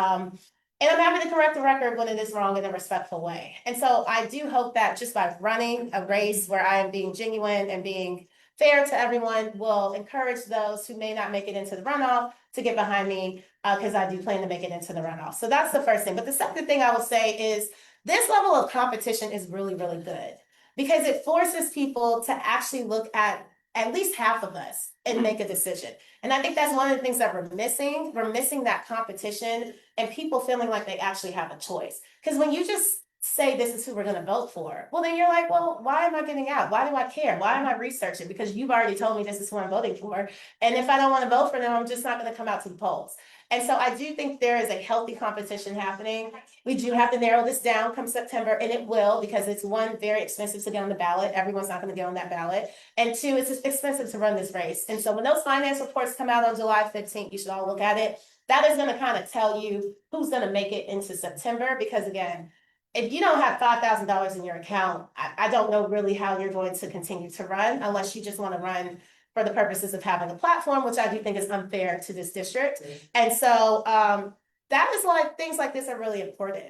A: And I'm happy to correct the record when it is wrong in a respectful way. And so I do hope that just by running a race where I am being genuine and being fair to everyone will encourage those who may not make it into the runoff to get behind me, because I do plan to make it into the runoff. So that's the first thing. But the second thing I will say is this level of competition is really, really good because it forces people to actually look at least half of us and make a decision. And I think that's one of the things that we're missing. We're missing that competition and people feeling like they actually have a choice. Because when you just say this is who we're going to vote for, well, then you're like, well, why am I getting out? Why do I care? Why am I researching? Because you've already told me this is who I'm voting for. And if I don't want to vote for them, I'm just not going to come out to the polls. And so I do think there is a healthy competition happening. We do have to narrow this down come September, and it will, because it's one, very expensive to get on the ballot. Everyone's not going to get on that ballot. And two, it's expensive to run this race. And so when those finance reports come out on July 15th, you should all look at it. That is going to kind of tell you who's going to make it into September, because again, if you don't have $5,000 in your account, I don't know really how you're going to continue to run unless you just want to run for the purposes of having a platform, which I do think is unfair to this district. And so that is why things like this are really important.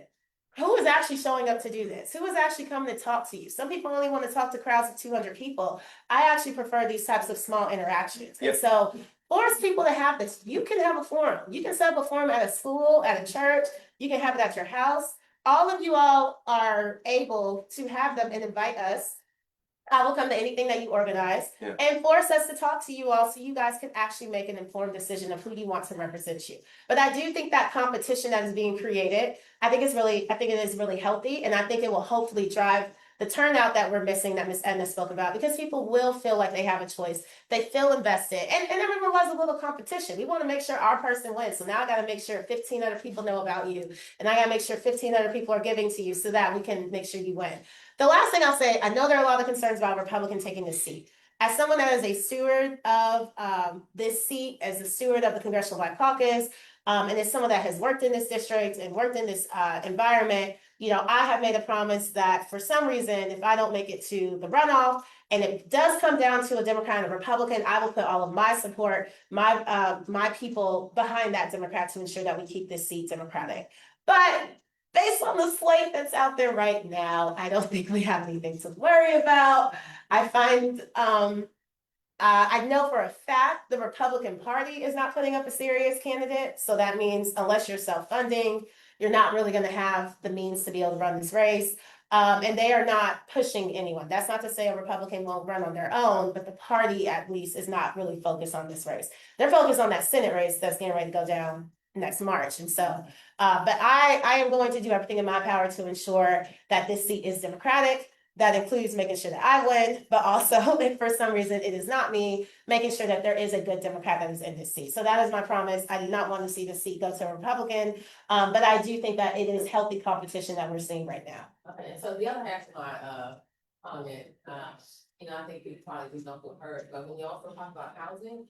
A: Who is actually showing up to do this? Who is actually coming to talk to you? Some people only want to talk to crowds of 200 people. I actually prefer these types of small interactions.
B: Yep.
A: And so force people to have this. You can have a forum. You can set up a forum at a school, at a church. You can have it at your house. All of you all are able to have them and invite us. I will come to anything that you organize and force us to talk to you all so you guys can actually make an informed decision of who you want to represent you. But I do think that competition that is being created, I think it is really healthy, and I think it will hopefully drive the turnout that we're missing that Ms. Edna spoke about, because people will feel like they have a choice. They feel invested, and everyone loves a little competition. We want to make sure our person wins. So now I got to make sure 15 other people know about you, and I got to make sure 15 other people are giving to you so that we can make sure you win. The last thing I'll say, I know there are a lot of concerns about Republican taking this seat. As someone that is a steward of this seat, as a steward of the Congressional Black Caucus, and as someone that has worked in this district and worked in this environment, I have made a promise that for some reason, if I don't make it to the runoff, and it does come down to a Democrat and a Republican, I will put all of my support, my people behind that Democrat to ensure that we keep this seat Democratic. But based on the slate that's out there right now, I don't think we have anything to worry about. I find, I know for a fact the Republican Party is not putting up a serious candidate. So that means unless you're self-funding, you're not really going to have the means to be able to run this race. And they are not pushing anyone. That's not to say a Republican won't run on their own, but the party at least is not really focused on this race. They're focused on that Senate race that's getting ready to go down next March. And so, but I am going to do everything in my power to ensure that this seat is Democratic. That includes making sure that I win, but also if for some reason it is not me, making sure that there is a good Democrat that is in this seat. So that is my promise. I do not want to see the seat go to a Republican, but I do think that it is healthy competition that we're seeing right now.
D: Okay, so the other half of my comment, I think people probably just don't feel heard, but when you also talk about housing,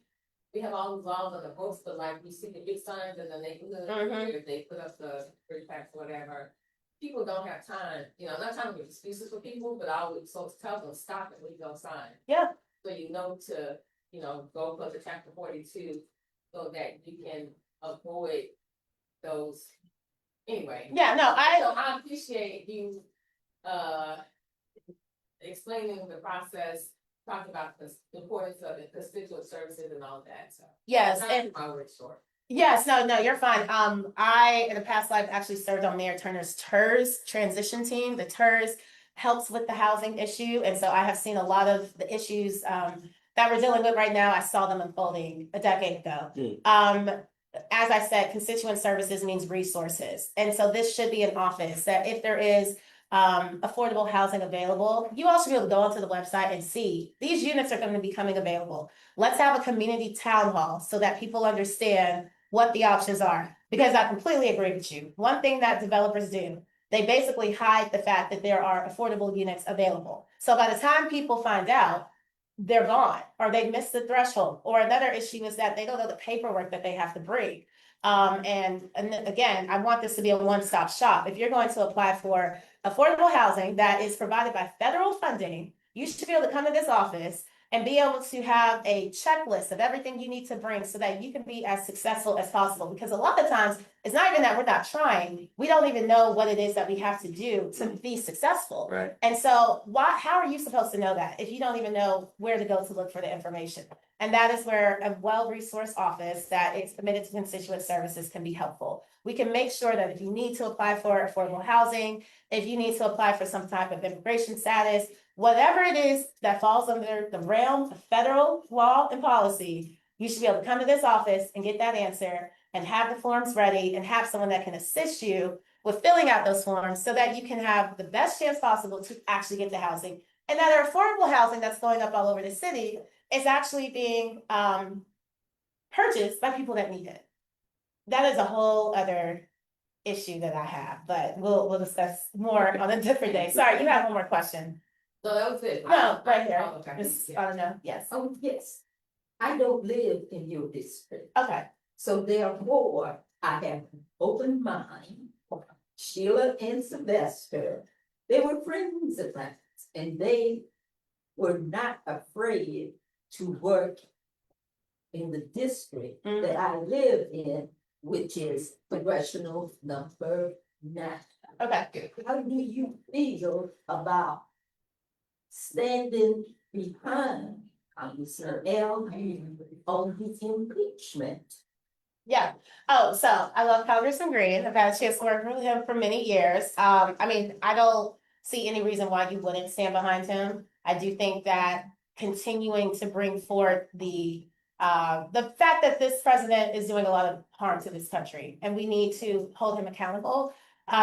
D: we have all these laws on the books, but like we see the big signs in the neighborhood, if they put up the free packs or whatever. People don't have time, I'm not trying to give excuses for people, but I always so tell them stop and leave those signs.
A: Yeah.
D: So to, go close to chapter 42 so that you can avoid those. Anyway.
A: Yeah, no,
D: I appreciate you explaining the process, talking about the importance of the constituent services and all that. So
A: yes,
D: and my word short.
A: Yes, no, you're fine. I, in a past life, actually served on Mayor Turner's TERS transition team. The TERS helps with the housing issue. And so I have seen a lot of the issues that we're dealing with right now. I saw them unfolding a decade ago. As I said, constituent services means resources. And so this should be an office that if there is affordable housing available, you all should be able to go onto the website and see these units are going to be coming available. Let's have a community town hall so that people understand what the options are, because I completely agree with you. One thing that developers do they basically hide the fact that there are affordable units available. So by the time people find out, they're gone, or they missed the threshold. Or another issue is that they don't know the paperwork that they have to bring. And then again, I want this to be a one-stop shop. If you're going to apply for affordable housing that is provided by federal funding, you should be able to come to this office and be able to have a checklist of everything you need to bring so that you can be as successful as possible. Because a lot of times, it's not even that we're not trying, we don't even know what it is that we have to do to be successful.
B: Right.
A: And so how are you supposed to know that if you don't even know where to go to look for the information? And that is where a well-resourced office that is committed to constituent services can be helpful. We can make sure that if you need to apply for affordable housing, if you need to apply for some type of immigration status, whatever it is that falls under the realm of federal law and policy, you should be able to come to this office and get that answer and have the forms ready and have someone that can assist you with filling out those forms so that you can have the best chance possible to actually get the housing. And that our affordable housing that's going up all over the city is actually being purchased by people that need it. That is a whole other issue that I have, but we'll discuss more on a different day. Sorry, you have one more question.
D: So that was it.
A: No, right here.
D: Oh, okay.
A: Miss, I don't know, yes,
H: Oh, yes. I don't live in your district,
A: okay.
H: so therefore I have an open mind. Sheila and Sylvester, they were friends of mine, and they were not afraid to work in the district that I live in, which is Congressional number 9.
A: Okay.
H: How do you feel about standing behind Congressman L on his impeachment?
A: Yeah. Oh, so I love Congressman Green. I've had a chance to work with him for many years. I mean, I don't see any reason why you wouldn't stand behind him. I do think that continuing to bring forth the fact that this president is doing a lot of harm to this country, and we need to hold him accountable.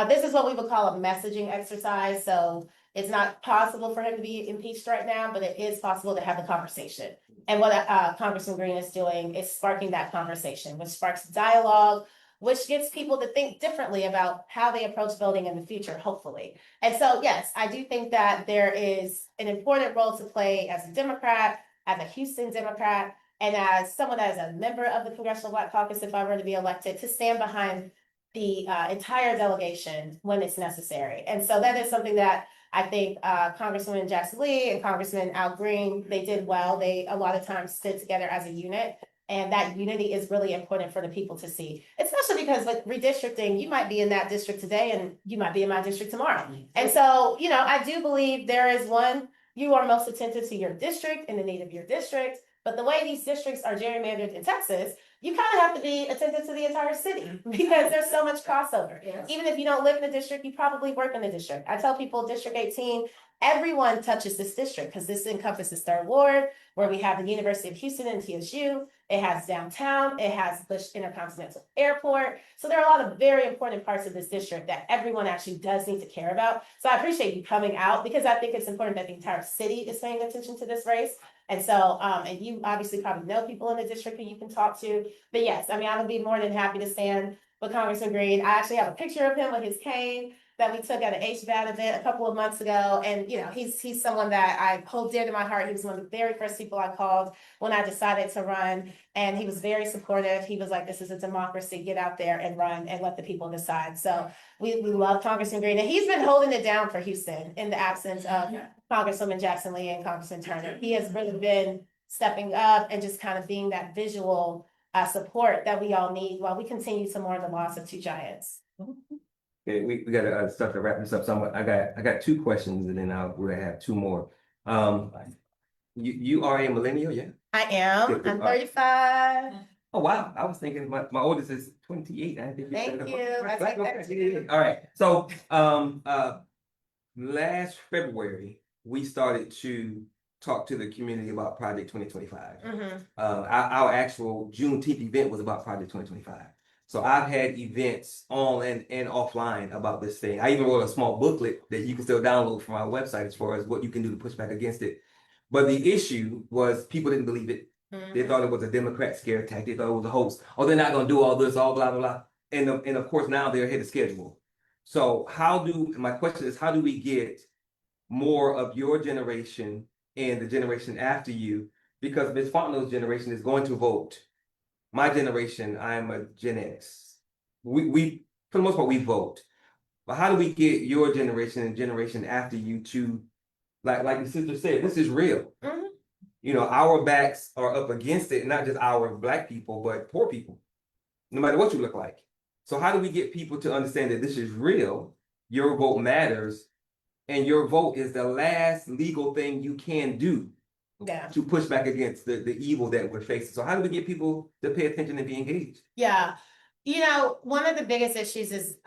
A: This is what we would call a messaging exercise. So it's not possible for him to be impeached right now, but it is possible to have the conversation. And what Congressman Green is doing is sparking that conversation, which sparks dialogue, which gets people to think differently about how they approach voting in the future, hopefully. And so, yes, I do think that there is an important role to play as a Democrat, as a Houston Democrat, and as someone that is a member of the Congressional Black Caucus, if I were to be elected, to stand behind the entire delegation when it's necessary. And so that is something that I think Congresswoman Jackson Lee and Congressman Al Green, they did well. They a lot of times stood together as a unit. And that unity is really important for the people to see, especially because with redistricting, you might be in that district today and you might be in my district tomorrow. And so, you know, I do believe there is one, you are most attentive to your district and the need of your district. But the way these districts are gerrymandered in Texas, you kind of have to be attentive to the entire city because there's so much crossover.
H: Yes.
A: Even if you don't live in the district, you probably work in the district. I tell people District 18, everyone touches this district because this encompasses 3rd Ward, where we have the University of Houston and TSU. It has downtown, it has Bush Intercontinental Airport. So there are a lot of very important parts of this district that everyone actually does need to care about. So I appreciate you coming out because I think it's important that the entire city is paying attention to this race. And so, and you obviously probably know people in the district who you can talk to. But yes, I mean, I would be more than happy to stand with Congressman Green. I actually have a picture of him with his cane that we took at an HVAD event a couple of months ago. And, you know, he's someone that I hold dear to my heart. He was one of the very first people I called when I decided to run. And he was very supportive. He was like, this is a democracy, get out there and run and let the people decide. So we love Congressman Green. And he's been holding it down for Houston in the absence of Congresswoman Jackson Lee and Congressman Turner. He has really been stepping up and just kind of being that visual support that we all need while we continue to mourn the loss of 2 giants.
B: Okay, we gotta start to wrap this up somewhat. I got 2 questions and then we'll have 2 more. You are a millennial, yeah?
A: I am.
B: Good.
A: I'm 35.
B: Oh, wow. I was thinking my oldest is 28. I think
A: Thank you. I
B: Right,
A: take that
B: okay.
A: too.
B: All right. So last February, we started to talk to the community about Project 2025.
A: Mhm.
B: Our actual Juneteenth event was about Project 2025. So I've had events on and offline about this thing. I even wrote a small booklet that you can still download from our website as far as what you can do to push back against it. But the issue was people didn't believe it. They thought it was a Democrat scare tactic. They thought it was a hoax. Oh, they're not going to do all this, all blah, blah, blah. And of course, now they're ahead of schedule. So my question is, how do we get more of your generation and the generation after you? Because Ms. Fontenot's generation is going to vote. My generation, I'm a Gen X. We for the most part, we vote. But how do we get your generation and generation after you to, like the sister said, this is real.
A: Mhm.
B: You know, our backs are up against it, not just our Black people, but poor people, no matter what you look like. So how do we get people to understand that this is real? Your vote matters, and your vote is the last legal thing you can do
A: Yeah.
B: to push back against the evil that we're facing. So how do we get people to pay attention and be engaged?
A: Yeah. You know, one of the biggest issues is,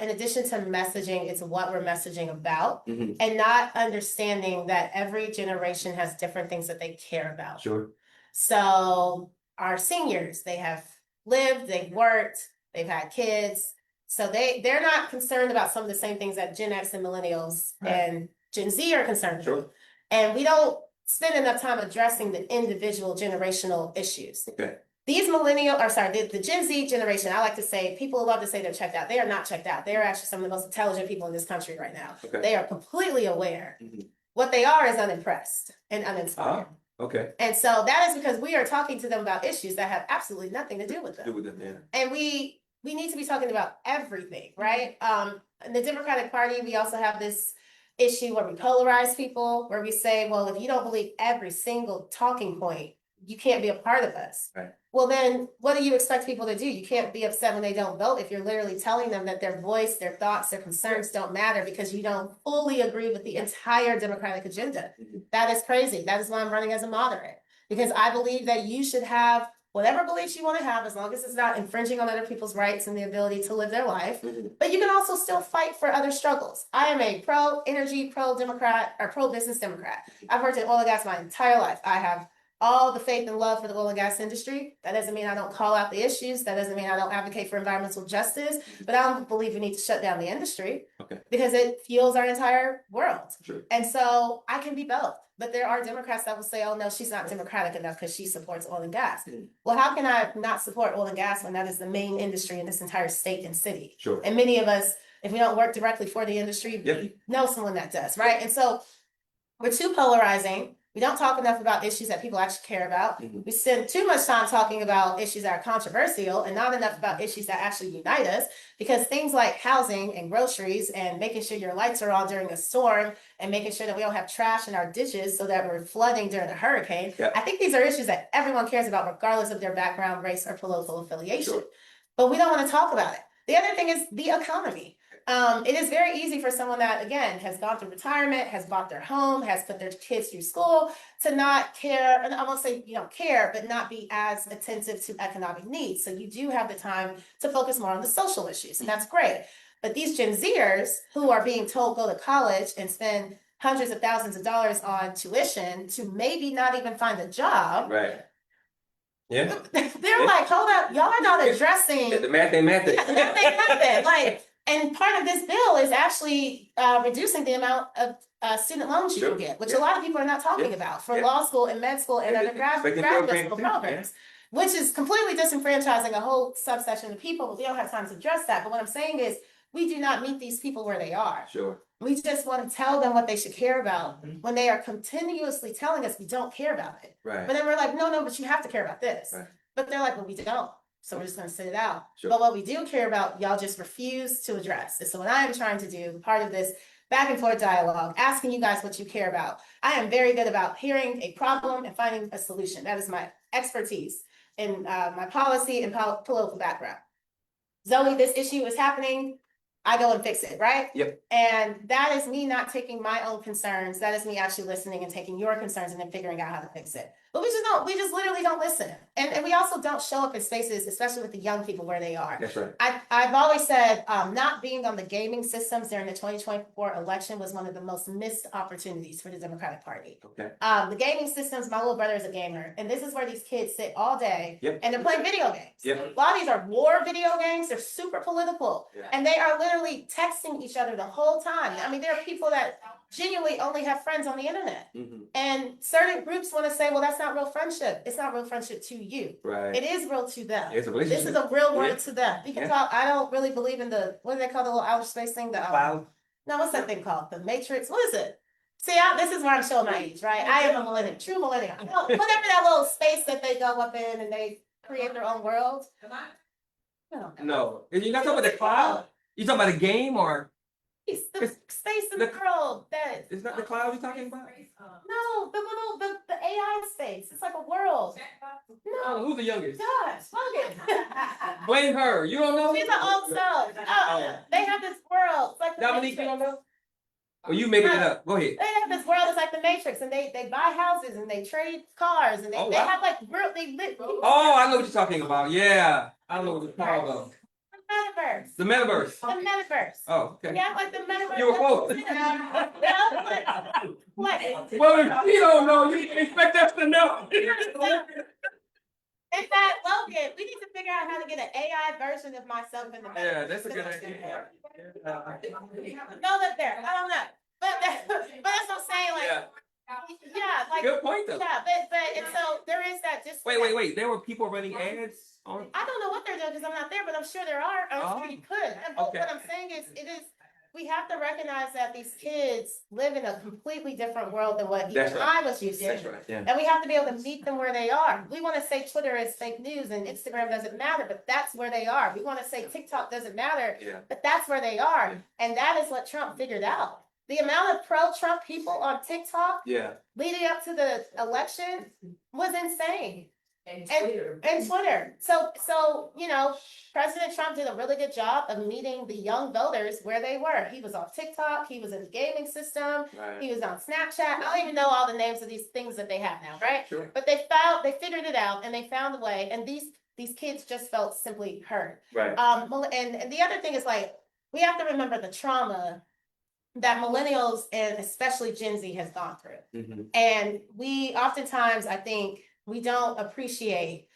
A: in addition to messaging, it's what we're messaging about
B: Mhm.
A: and not understanding that every generation has different things that they care about.
B: Sure.
A: So our seniors, they have lived, they've worked, they've had kids. So they're not concerned about some of the same things that Gen X and millennials
B: Right.
A: and Gen Z are concerned
B: Sure.
A: about. And we don't spend enough time addressing the individual generational issues.
B: Okay.
A: These the Gen Z generation, I like to say, people love to say they're checked out. They are not checked out. They are actually some of the most intelligent people in this country right now.
B: Okay.
A: They are completely aware.
B: Mhm.
A: What they are is unimpressed and uninspired.
B: Okay.
A: And so that is because we are talking to them about issues that have absolutely nothing to do with
B: Do
A: them.
B: with them, yeah.
A: And we need to be talking about everything, right? In the Democratic Party, we also have this issue where we polarize people, where we say, well, if you don't believe every single talking point, you can't be a part of us.
B: Right.
A: Well, then what do you expect people to do? You can't be upset when they don't vote if you're literally telling them that their voice, their thoughts, their concerns don't matter because you don't fully agree with the entire Democratic agenda.
B: Mhm.
A: That is crazy. That is why I'm running as a moderate, because I believe that you should have whatever beliefs you want to have, as long as it's not infringing on other people's rights and the ability to live their life.
B: Mhm.
A: But you can also still fight for other struggles. I am a pro-energy, pro-Democrat, or pro-business Democrat. I've worked in oil and gas my entire life. I have all the faith and love for the oil and gas industry. That doesn't mean I don't call out the issues. That doesn't mean I don't advocate for environmental justice. But I don't believe we need to shut down the industry.
B: Okay.
A: Because it fuels our entire world.
B: Sure.
A: And so I can be both. But there are Democrats that will say, oh no, she's not democratic enough because she supports oil and gas.
B: Mhm.
A: Well, how can I not support oil and gas when that is the main industry in this entire state and city?
B: Sure.
A: And many of us, if we don't work directly for the industry,
B: Yep.
A: we know someone that does, right? And so we're too polarizing. We don't talk enough about issues that people actually care about.
B: Mhm.
A: We spend too much time talking about issues that are controversial and not enough about issues that actually unite us, because things like housing and groceries and making sure your lights are on during a storm and making sure that we don't have trash in our ditches so that we're flooding during a hurricane.
B: Yeah.
A: I think these are issues that everyone cares about regardless of their background, race, or political affiliation.
B: Sure.
A: But we don't want to talk about it. The other thing is the economy. It is very easy for someone that, again, has gone through retirement, has bought their home, has put their kids through school, to not care, and I won't say you don't care, but not be as attentive to economic needs. So you do have the time to focus more on the social issues, and that's great. But these Gen Zers who are being told go to college and spend hundreds of thousands of dollars on tuition to maybe not even find a job,
B: Right. Yeah.
A: they're like, hold up, y'all are not addressing
B: The math ain't math.
A: yeah, that ain't nothing. Like, and part of this bill is actually reducing the amount of student loans you
B: Sure.
A: can get, which
B: Yeah.
A: a lot of people are not talking
B: Yeah.
A: about for
B: Yeah.
A: law school and med school and
B: Yeah,
A: other
B: they can
A: graduate
B: program
A: school
B: too.
A: programs, which is completely disenfranchising a whole subsection of people. But we don't have time to address that. But what I'm saying is, we do not meet these people where they are.
B: Sure.
A: We just want to tell them what they should care about
B: Mhm.
A: when they are continuously telling us we don't care about it.
B: Right.
A: But then we're like, no, but you have to care about this.
B: Right.
A: But they're like, well, we don't. So we're just going to sit it out.
B: Sure.
A: But what we do care about, y'all just refuse to address. And so what I am trying to do, part of this back and forth dialogue, asking you guys what you care about. I am very good about hearing a problem and finding a solution. That is my expertise in my policy and political background. Zoe, this issue is happening. I go and fix it, right?
B: Yep.
A: And that is me not taking my own concerns. That is me actually listening and taking your concerns and then figuring out how to fix it. But we just literally don't listen. And we also don't show up in spaces, especially with the young people where they are.
B: That's right.
A: I've always said not being on the gaming systems during the 2024 election was one of the most missed opportunities for the Democratic Party.
B: Okay.
A: The gaming systems, my little brother is a gamer, and this is where these kids sit all day
B: Yep.
A: and they're playing video games.
B: Yep.
A: A lot of these are war video games, they're super political,
B: Yeah.
A: and they are literally texting each other the whole time. I mean, there are people that genuinely only have friends on the internet.
B: Mhm.
A: And certain groups want to say, well, that's not real friendship. It's not real friendship to you.
B: Right.
A: It is real to them.
B: It's a
A: This
B: relationship.
A: is a real word
B: Yeah.
A: to them. We can
B: Yeah.
A: talk, I don't really believe in what do they call the little outer space thing?
B: Cloud.
A: No, what's that thing called? The Matrix? What is it? See, this is where I'm showing my age, right? I am a millennial, true millennial. Whatever that little space that they go up in and they create their own world. No.
B: No, you're not talking about the cloud. You talking about a game or
A: It's the
B: It's
A: space in
B: the-
A: the world that,
B: it's not the cloud you're talking about?
A: no, the AI space. It's like a world. No,
B: Who's the youngest?
A: gosh, Logan.
B: Blame her. You don't know?
A: She's an old soul. Oh, they have this world. It's like the
B: Dominique, you
A: Matrix.
B: don't know? Or you making it up? Go ahead.
A: They have this world. It's like the Matrix, and they buy houses and they trade cars and they,
B: Oh,
A: they
B: wow.
A: have like real they live
B: Oh, I know what you're talking about. Yeah, I don't know what it's called though.
A: the metaverse.
B: The metaverse.
A: The metaverse.
B: Oh, okay.
A: Yeah, like the metaverse.
B: You were close.
A: Like,
B: Well, if you don't know, you expect us to know.
A: in fact, Logan, we need to figure out how to get an AI version of myself in the metaverse.
B: Yeah, that's a good idea.
A: No, that there. I don't know. But that's what I'm saying. Like,
B: Yeah,
A: yeah, like,
B: good point though.
A: yeah, but and so there is that just.
B: Wait. There were people running ads on.
A: I don't know what they're doing because I'm not there, but I'm sure there are. I'm sure you could. But
B: Okay.
A: what I'm saying is, we have to recognize that these kids live in a completely different world than what even
B: That's right.
A: I was used to.
B: That's right. Yeah.
A: And we have to be able to meet them where they are. We want to say Twitter is fake news and Instagram doesn't matter, but that's where they are. We want to say TikTok doesn't matter,
B: Yeah.
A: but that's where they are.
B: Yeah.
A: And that is what Trump figured out. The amount of pro-Trump people on TikTok
B: Yeah.
A: leading up to the election was insane.
F: And Twitter.
A: And Twitter. So, you know, President Trump did a really good job of meeting the young voters where they were. He was on TikTok, he was in the gaming system,
B: Right.
A: he was on Snapchat. I don't even know all the names of these things that they have now, right?
B: Sure.
A: But they figured it out and they found a way, and these kids just felt simply heard.
B: Right.
A: And the other thing is, like, we have to remember the trauma that millennials and especially Gen Z has gone through.
B: Mhm.
A: And we oftentimes, I think, we don't appreciate,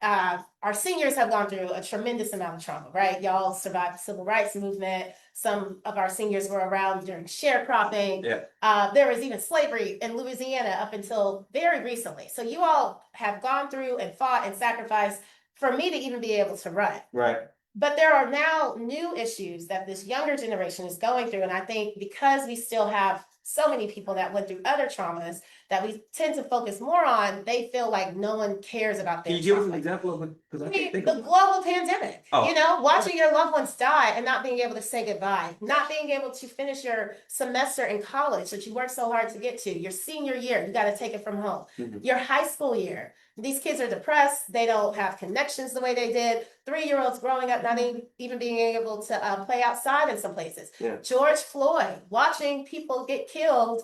A: our seniors have gone through a tremendous amount of trauma, right? Y'all survived the civil rights movement. Some of our seniors were around during sharecropping.
B: Yeah.
A: There was even slavery in Louisiana up until very recently. So you all have gone through and fought and sacrificed for me to even be able to run.
B: Right.
A: But there are now new issues that this younger generation is going through. And I think because we still have so many people that went through other traumas that we tend to focus more on, they feel like no one cares about their
B: Can you give us an
A: trauma.
B: example of it? Because I
A: I mean,
B: can't think
A: the
B: of.
A: global pandemic,
B: Oh.
A: you know, watching your loved ones die and not being able to say goodbye, not being able to finish your semester in college that you worked so hard to get to, your senior year, you got to take it from home,
B: Mhm.
A: your high school year. These kids are depressed. They don't have connections the way they did. 3-year-olds growing up, not even being able to play outside in some places.
B: Yeah.
A: George Floyd, watching people get killed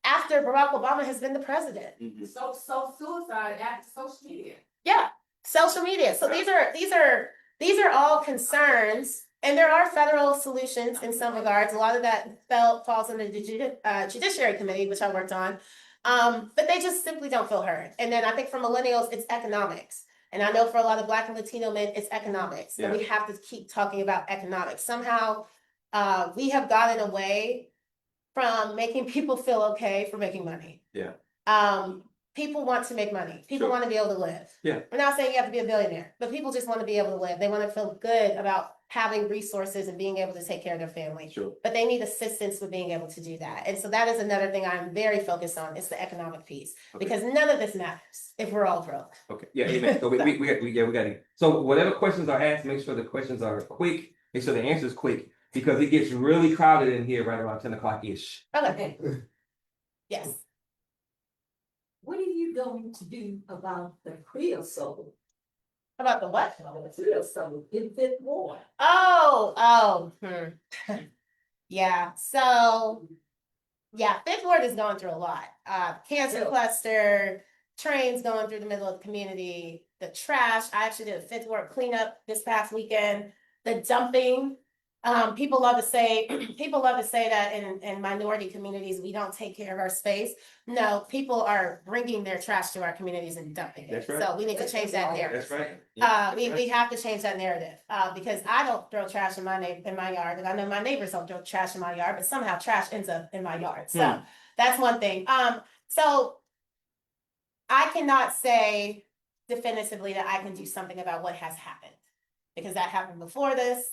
A: after Barack Obama has been the president.
B: Mhm.
D: So suicide after social media.
A: Yeah, social media. So these are all concerns, and there are federal solutions in some regards. A lot of that falls under the Judiciary Committee, which I worked on. But they just simply don't feel heard. And then I think for millennials, it's economics. And I know for a lot of Black and Latino men, it's economics. And we have to keep talking about economics. Somehow, we have gotten away from making people feel okay for making money.
B: Yeah.
A: People want to make money. People
B: Sure.
A: want to be able to live.
B: Yeah.
A: We're not saying you have to be a billionaire, but people just want to be able to live. They want to feel good about having resources and being able to take care of their family.
B: Sure.
A: But they need assistance with being able to do that. And so that is another thing I'm very focused on, is the economic piece.
B: Okay.
A: Because none of this matters if we're all broke.
B: Okay. Yeah. Amen. So we got it. So whatever questions are asked, make sure the questions are quick. Make sure the answer is quick, because it gets really crowded in here right around 10 o'clock-ish.
A: Okay. Yes.
H: What are you going to do about the creosote?
A: About the what?
H: The creosote in Fifth Ward.
A: Yeah, so, yeah, Fifth Ward is going through a lot. Cancer
H: Really?
A: cluster, trains going through the middle of the community, the trash. I actually did a Fifth Ward cleanup this past weekend. The dumping People love to say, people love to say that in minority communities, we don't take care of our space. No, people are bringing their trash to our communities and dumping it.
B: That's right.
A: So we need to change that narrative.
B: That's right. Yeah,
A: We have to change that narrative, because I don't throw trash in my yard, and I know my neighbors don't throw trash in my yard, but somehow trash ends up in my yard. So that's one thing. So I cannot say definitively that I can do something about what has happened, because that happened before this.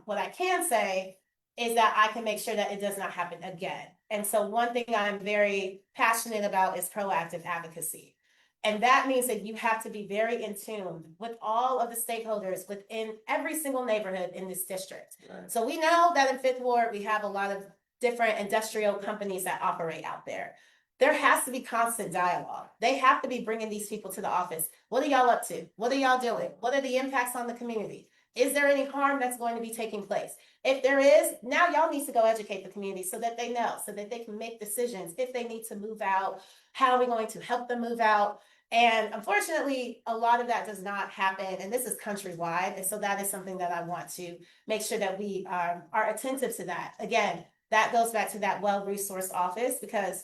A: What I can say is that I can make sure that it does not happen again. And so one thing I'm very passionate about is proactive advocacy. And that means that you have to be very in tune with all of the stakeholders within every single neighborhood in this district.
B: Right.
A: So we know that in Fifth Ward, we have a lot of different industrial companies that operate out there. There has to be constant dialogue. They have to be bringing these people to the office. What are y'all up to? What are y'all doing? What are the impacts on the community? Is there any harm that's going to be taking place? If there is, now y'all need to go educate the community so that they know, so that they can make decisions. If they need to move out, how are we going to help them move out? And unfortunately, a lot of that does not happen, and this is countrywide. And so that is something that I want to make sure that we are attentive to that. Again, that goes back to that well-resourced office, because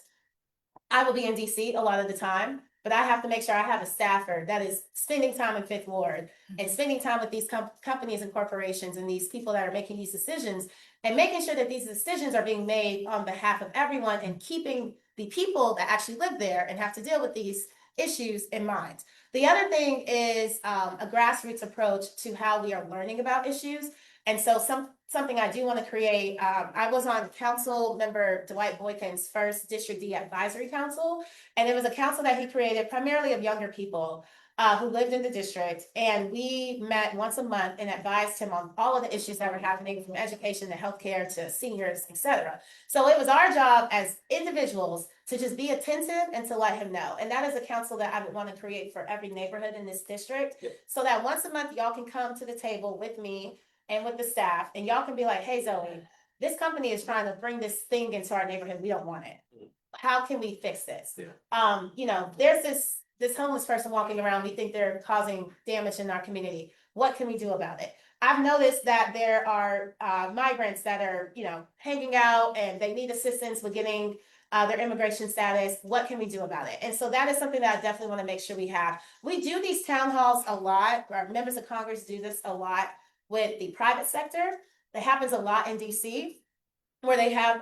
A: I will be in DC a lot of the time, but I have to make sure I have a staffer that is spending time in Fifth Ward and spending time with these companies and corporations and these people that are making these decisions, and making sure that these decisions are being made on behalf of everyone, and keeping the people that actually live there and have to deal with these issues in mind. The other thing is a grassroots approach to how we are learning about issues. And so something I do want to create, I was on Council Member Dwight Boykin's first District D Advisory Council, and it was a council that he created primarily of younger people who lived in the district. And we met once a month and advised him on all of the issues that were happening, from education to healthcare to seniors, etc. So it was our job as individuals to just be attentive and to let him know. And that is a council that I would want to create for every neighborhood in this district, so that once a month y'all can come to the table with me and with the staff, and y'all can be like, hey, Zoe, this company is trying to bring this thing into our neighborhood. We don't want it. How can we fix this? There's this homeless person walking around. We think they're causing damage in our community. What can we do about it? I've noticed that there are migrants that are, hanging out, and they need assistance with getting their immigration status. What can we do about it? And so that is something that I definitely want to make sure we have. We do these town halls a lot. Our members of Congress do this a lot with the private sector. That happens a lot in DC, where they have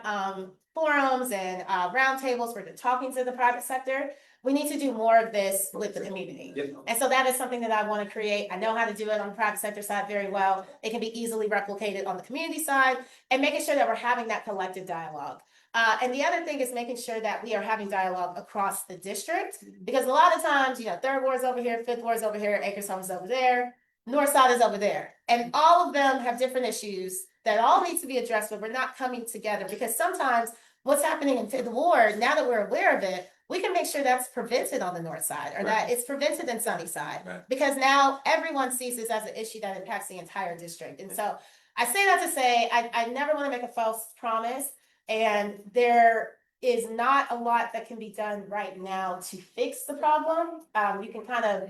A: forums and roundtables where they're talking to the private sector. We need to do more of this with the community. And so that is something that I want to create. I know how to do it on the private sector side very well. It can be easily replicated on the community side, and making sure that we're having that collective dialogue. And the other thing is making sure that we are having dialogue across the district, because a lot of times, Third Ward's over here, Fifth Ward's over here, Acres Homes over there, North Side is over there. And all of them have different issues that all need to be addressed, but we're not coming together, because sometimes what's happening in Fifth Ward, now that we're aware of it, we can make sure that's prevented on the North Side, or that it's prevented in Sunnyside, because now everyone sees this as an issue that impacts the entire district. And so I say that to say, I never want to make a false promise, and there is not a lot that can be done right now to fix the problem. You can kind of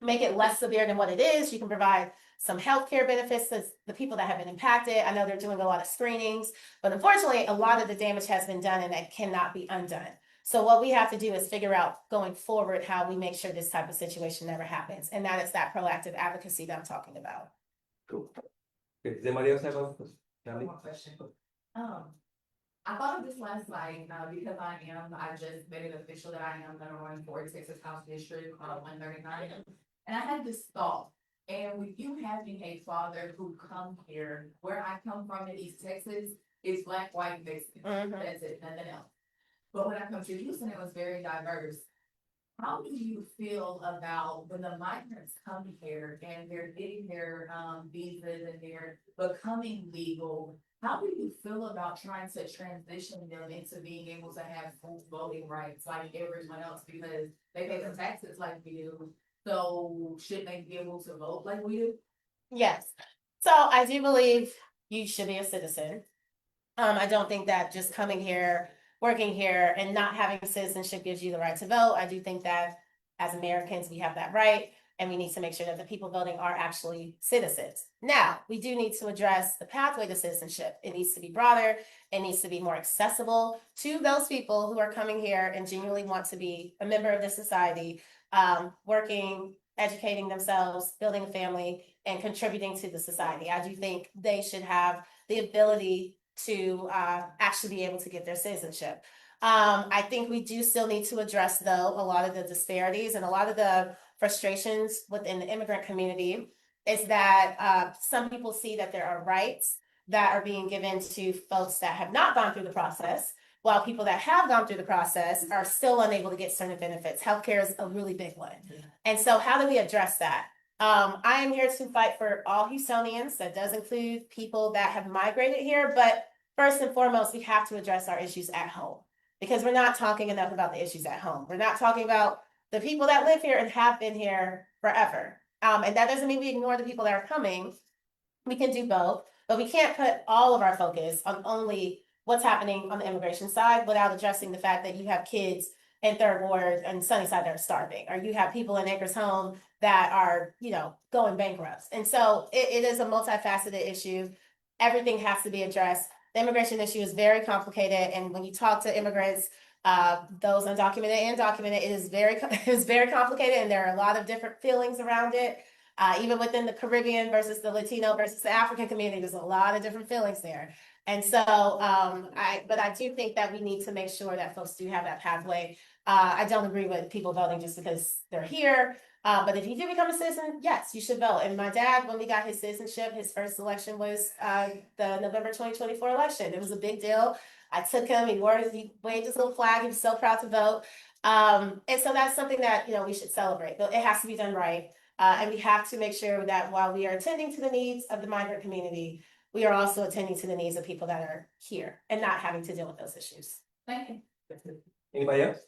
A: make it less severe than what it is. You can provide some healthcare benefits to the people that have been impacted. I know they're doing a lot of screenings, but unfortunately, a lot of the damage has been done, and that cannot be undone. So what we have to do is figure out going forward how we make sure this type of situation never happens. And that is that proactive advocacy that I'm talking about.
B: Cool. Okay, does anybody else have a
G: One more question. I thought of this last night, because I just made it official that I am gonna run for Texas House District 139. And I had this thought, and with you having a father who come here, where I come from in East Texas, is black, white, Mexican. That's it, nothing else. But when I come to Houston, it was very diverse. How do you feel about when the migrants come here and they're getting their visas and they're becoming legal? How do you feel about trying to transition them into being able to have full voting rights like everyone else, because they pay their taxes like we do? So should they be able to vote like we do?
A: Yes. So I do believe you should be a citizen. I don't think that just coming here, working here, and not having citizenship gives you the right to vote. I do think that as Americans, we have that right. and we need to make sure that the people voting are actually citizens. Now, we do need to address the pathway to citizenship. It needs to be broader. It needs to be more accessible to those people who are coming here and genuinely want to be a member of the society, working, educating themselves, building a family, and contributing to the society. I do think they should have the ability to actually be able to get their citizenship. I think we do still need to address, though, a lot of the disparities and a lot of the frustrations within the immigrant community is that some people see that there are rights that are being given to folks that have not gone through the process, while people that have gone through the process are still unable to get certain benefits. Healthcare is a really big one. And so how do we address that? I am here to fight for all Houstonians. That does include people that have migrated here, but first and foremost, we have to address our issues at home, because we're not talking enough about the issues at home. We're not talking about the people that live here and have been here forever. And that doesn't mean we ignore the people that are coming. We can do both, but we can't put all of our focus on only what's happening on the immigration side without addressing the fact that you have kids in Third Ward and Sunnyside that are starving, or you have people in Acres Home that are, going bankrupt. And so it is a multifaceted issue. Everything has to be addressed. The immigration issue is very complicated, and when you talk to immigrants, those undocumented and documented, it is very complicated, and there are a lot of different feelings around it. Even within the Caribbean versus the Latino versus the African community, there's a lot of different feelings there. And so, but I do think that we need to make sure that folks do have that pathway. I don't agree with people voting just because they're here. But if you do become a citizen, yes, you should vote. And my dad, when we got his citizenship, his first election was the November 2024 election. It was a big deal. I took him, he waved his little flag, he was so proud to vote. And so that's something that, we should celebrate, but it has to be done right. And we have to make sure that while we are attending to the needs of the migrant community, we are also attending to the needs of people that are here and not having to deal with those issues.
G: Thank you.
B: Anybody else?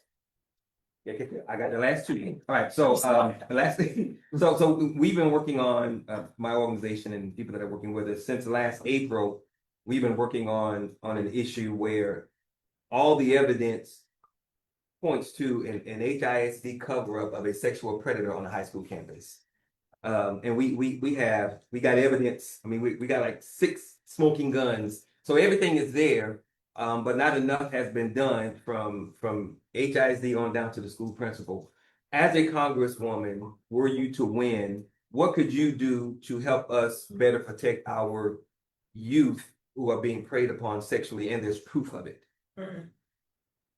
B: Yeah, okay, I got the last two. All right, so the last thing, so we've been working on my organization and people that are working with us since last April. We've been working on an issue where all the evidence points to an HISD cover-up of a sexual predator on a high school campus. And we got evidence. I mean, we got like 6 smoking guns, so everything is there. But not enough has been done from HISD on down to the school principal. As a congresswoman, were you to win, what could you do to help us better protect our youth who are being preyed upon sexually, and there's proof of it?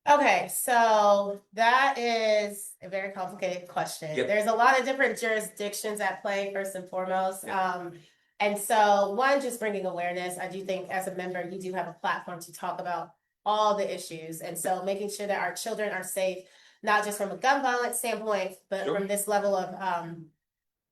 A: Okay, so that is a very complicated question.
B: Yep.
A: There's a lot of different jurisdictions at play, first and foremost. And so one, just bringing awareness. I do think as a member, you do have a platform to talk about all the issues. And so making sure that our children are safe, not just from a gun violence standpoint, but
B: Sure.
A: from this level of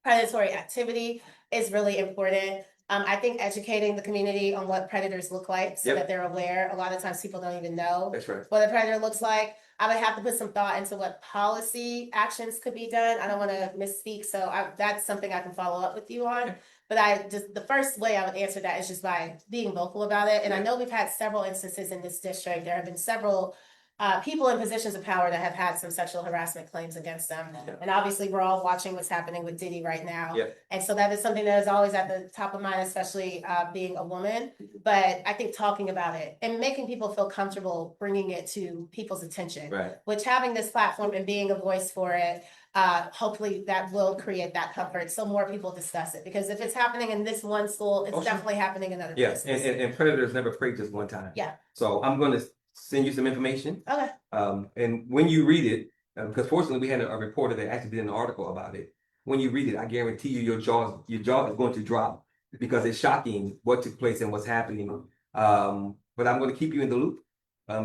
A: predatory activity is really important. I think educating the community on what predators look like so
B: Yep.
A: that they're aware. A lot of times people don't even know
B: That's right.
A: what a predator looks like. I would have to put some thought into what policy actions could be done. I don't want to misspeak, so that's something I can follow up with you on. But the first way I would answer that is just by being vocal about it. And I know we've had several instances in this district. There have been several people in positions of power that have had some sexual harassment claims against them.
B: Yeah.
A: And obviously, we're all watching what's happening with Diddy right now.
B: Yeah.
A: And so that is something that is always at the top of mind, especially being a woman. But I think talking about it and making people feel comfortable bringing it to people's attention,
B: Right.
A: which having this platform and being a voice for it, hopefully that will create that comfort so more people discuss it. Because if it's happening in this one school, it's
B: Oh, sure.
A: definitely happening in other
B: Yes,
A: places.
B: and predators never prey just one time.
A: Yeah.
B: So I'm going to send you some information.
A: Okay.
B: And when you read it, because fortunately we had a reporter that actually did an article about it. When you read it, I guarantee you your jaw is going to drop because it's shocking what took place and what's happening. But I'm going to keep you in the loop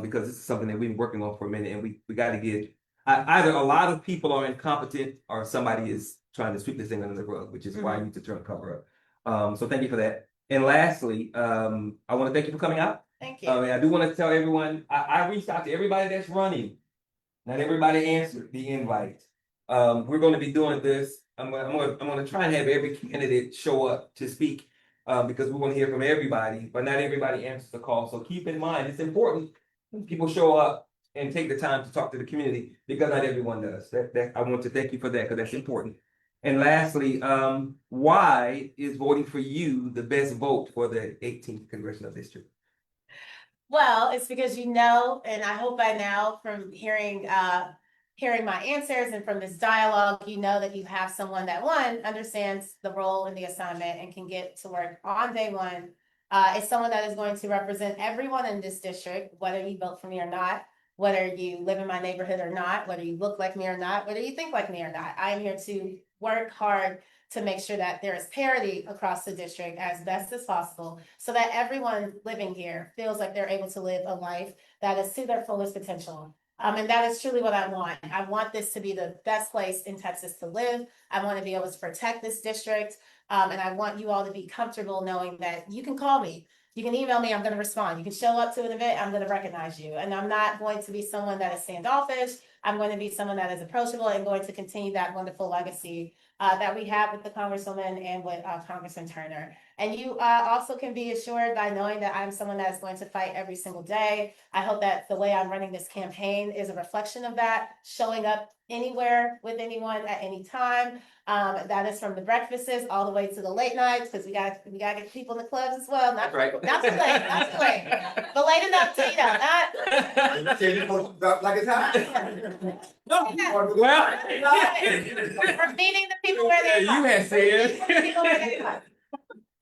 B: because this is something that we've been working on for a minute, and we got to get either a lot of people are incompetent or somebody is trying to sweep this thing under the rug, which is why I need to turn cover up. So thank you for that. And lastly, I want to thank you for coming out.
A: Thank you.
B: And I do want to tell everyone, I reached out to everybody that's running. Not everybody answered the invite. We're going to be doing this. I'm going to try and have every candidate show up to speak because we want to hear from everybody, but not everybody answers the call. So keep in mind, it's important when people show up and take the time to talk to the community because not everyone does. I want to thank you for that because that's important. And lastly, why is voting for you the best vote for the 18th Congressional District?
A: Well, it's because you know, and I hope by now from hearing my answers and from this dialogue, you know that you have someone that one understands the role and the assignment and can get to work on day one. It's someone that is going to represent everyone in this district, whether you vote for me or not, whether you live in my neighborhood or not, whether you look like me or not, whether you think like me or not. I am here to work hard to make sure that there is parity across the district as best as possible, so that everyone living here feels like they're able to live a life that is to their fullest potential. And that is truly what I want. I want this to be the best place in Texas to live. I want to be able to protect this district. And I want you all to be comfortable knowing that you can call me. You can email me, I'm going to respond. You can show up to an event, I'm going to recognize you. And I'm not going to be someone that is standoffish. I'm going to be someone that is approachable and going to continue that wonderful legacy that we have with the Congresswoman and with Congressman Turner. And you also can be assured by knowing that I'm someone that's going to fight every single day. I hope that the way I'm running this campaign is a reflection of that, showing up anywhere with anyone at any time. That is from the breakfasts all the way to the late nights, because we gotta get people in the clubs as well. Not,
B: Right.
A: not too late, not too late, but late enough to, you know, not.
C: Say you supposed to drop like it's hot.
B: Well,
A: We're meeting the people where they
B: you
A: are.
B: had
A: We're
B: said.
A: meeting the people where they are.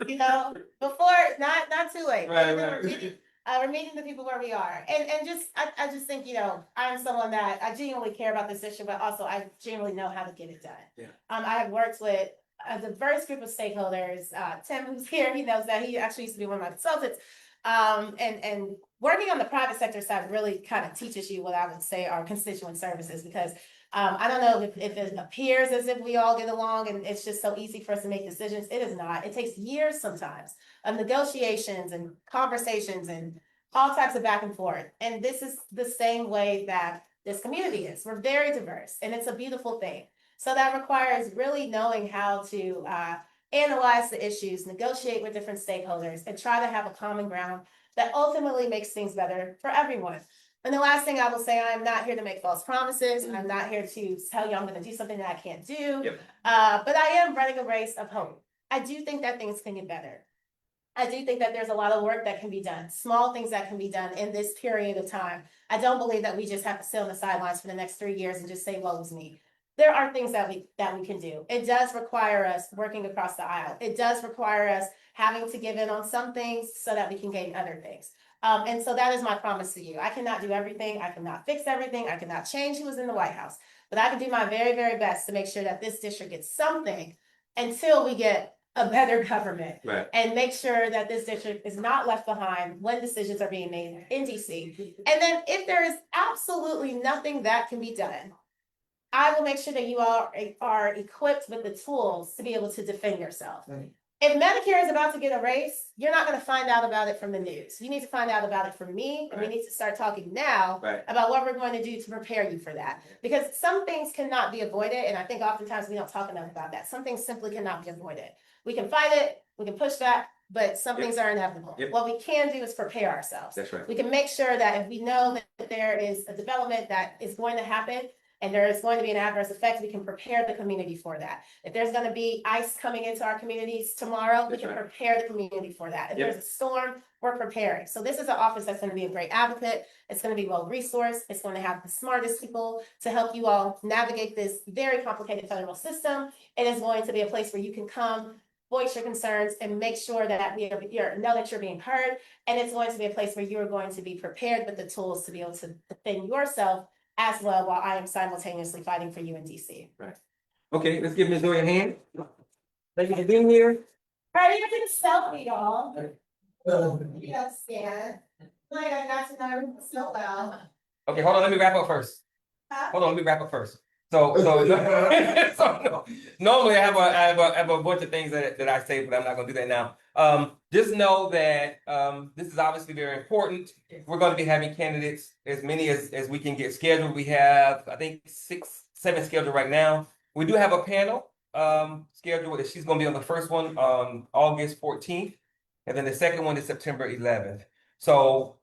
A: You know, before, not too late.
B: Right,
A: We're
B: right.
A: meeting- we're meeting the people where we are. And just, I just think, you know, I'm someone that I genuinely care about this issue, but also I genuinely know how to get it done.
B: Yeah.
A: I have worked with a diverse group of stakeholders. Tim, who's here, he knows that. He actually used to be one of my consultants. And working on the private sector side really kind of teaches you what I would say are constituent services, because I don't know if it appears as if we all get along and it's just so easy for us to make decisions. It is not. It takes years sometimes of negotiations and conversations and all types of back and forth. And this is the same way that this community is. We're very diverse and it's a beautiful thing. So that requires really knowing how to analyze the issues, negotiate with different stakeholders, and try to have a common ground that ultimately makes things better for everyone. And the last thing I will say, I am not here to make false promises. I'm not here to tell you I'm going to do something that I can't do.
B: Yep.
A: But I am running a race of hope. I do think that things can get better. I do think that there's a lot of work that can be done, small things that can be done in this period of time. I don't believe that we just have to sit on the sidelines for the next 3 years and just say, woe is me. There are things that we can do. It does require us working across the aisle. It does require us having to give in on some things so that we can gain other things. And so that is my promise to you. I cannot do everything. I cannot fix everything. I cannot change who is in the White House. But I can do my very, very best to make sure that this district gets something until we get a better government.
B: Right.
A: And make sure that this district is not left behind when decisions are being made in DC. And then if there is absolutely nothing that can be done, I will make sure that you all are equipped with the tools to be able to defend yourself.
E: Right.
A: If Medicare is about to get a raise, you're not going to find out about it from the news. You need to find out about it from me, and we need to start talking now
B: Right.
A: about what we're going to do to prepare you for that. Because some things cannot be avoided, and I think oftentimes we don't talk enough about that. Some things simply cannot be avoided. We can fight it, we can push back, but some
B: Yep.
A: things are inevitable.
B: Yep.
A: What we can do is prepare ourselves.
B: That's right.
A: We can make sure that if we know that there is a development that is going to happen, and there is going to be an adverse effect, we can prepare the community for that. If there's going to be ice coming into our communities tomorrow, we
B: That's
A: can
B: right.
A: prepare the community for that. If
B: Yep.
A: there's a storm, we're preparing. So this is an office that's going to be a great advocate. It's going to be well-resourced. It's going to have the smartest people to help you all navigate this very complicated federal system. It is going to be a place where you can come, voice your concerns, and make sure that know that you're being heard. And it's going to be a place where you're going to be prepared with the tools to be able to defend yourself as well, while I am simultaneously fighting for you in DC.
B: Okay, let's give Ms. Doyle a hand. Thank you for being here.
A: All right, you're gonna selfie, y'all. Yes, yeah. Like I got to know you so well.
B: Okay, hold on, let me wrap up first. Hold on, let me wrap up first. So no, normally I have a bunch of things that I say, but I'm not gonna do that now. Just know that this is obviously very important. We're going to be having candidates, as many as we can get scheduled. We have, I think, 6, 7 scheduled right now. We do have a panel scheduled. She's going to be on the first one on August 14th, and then the second one is September 11th. So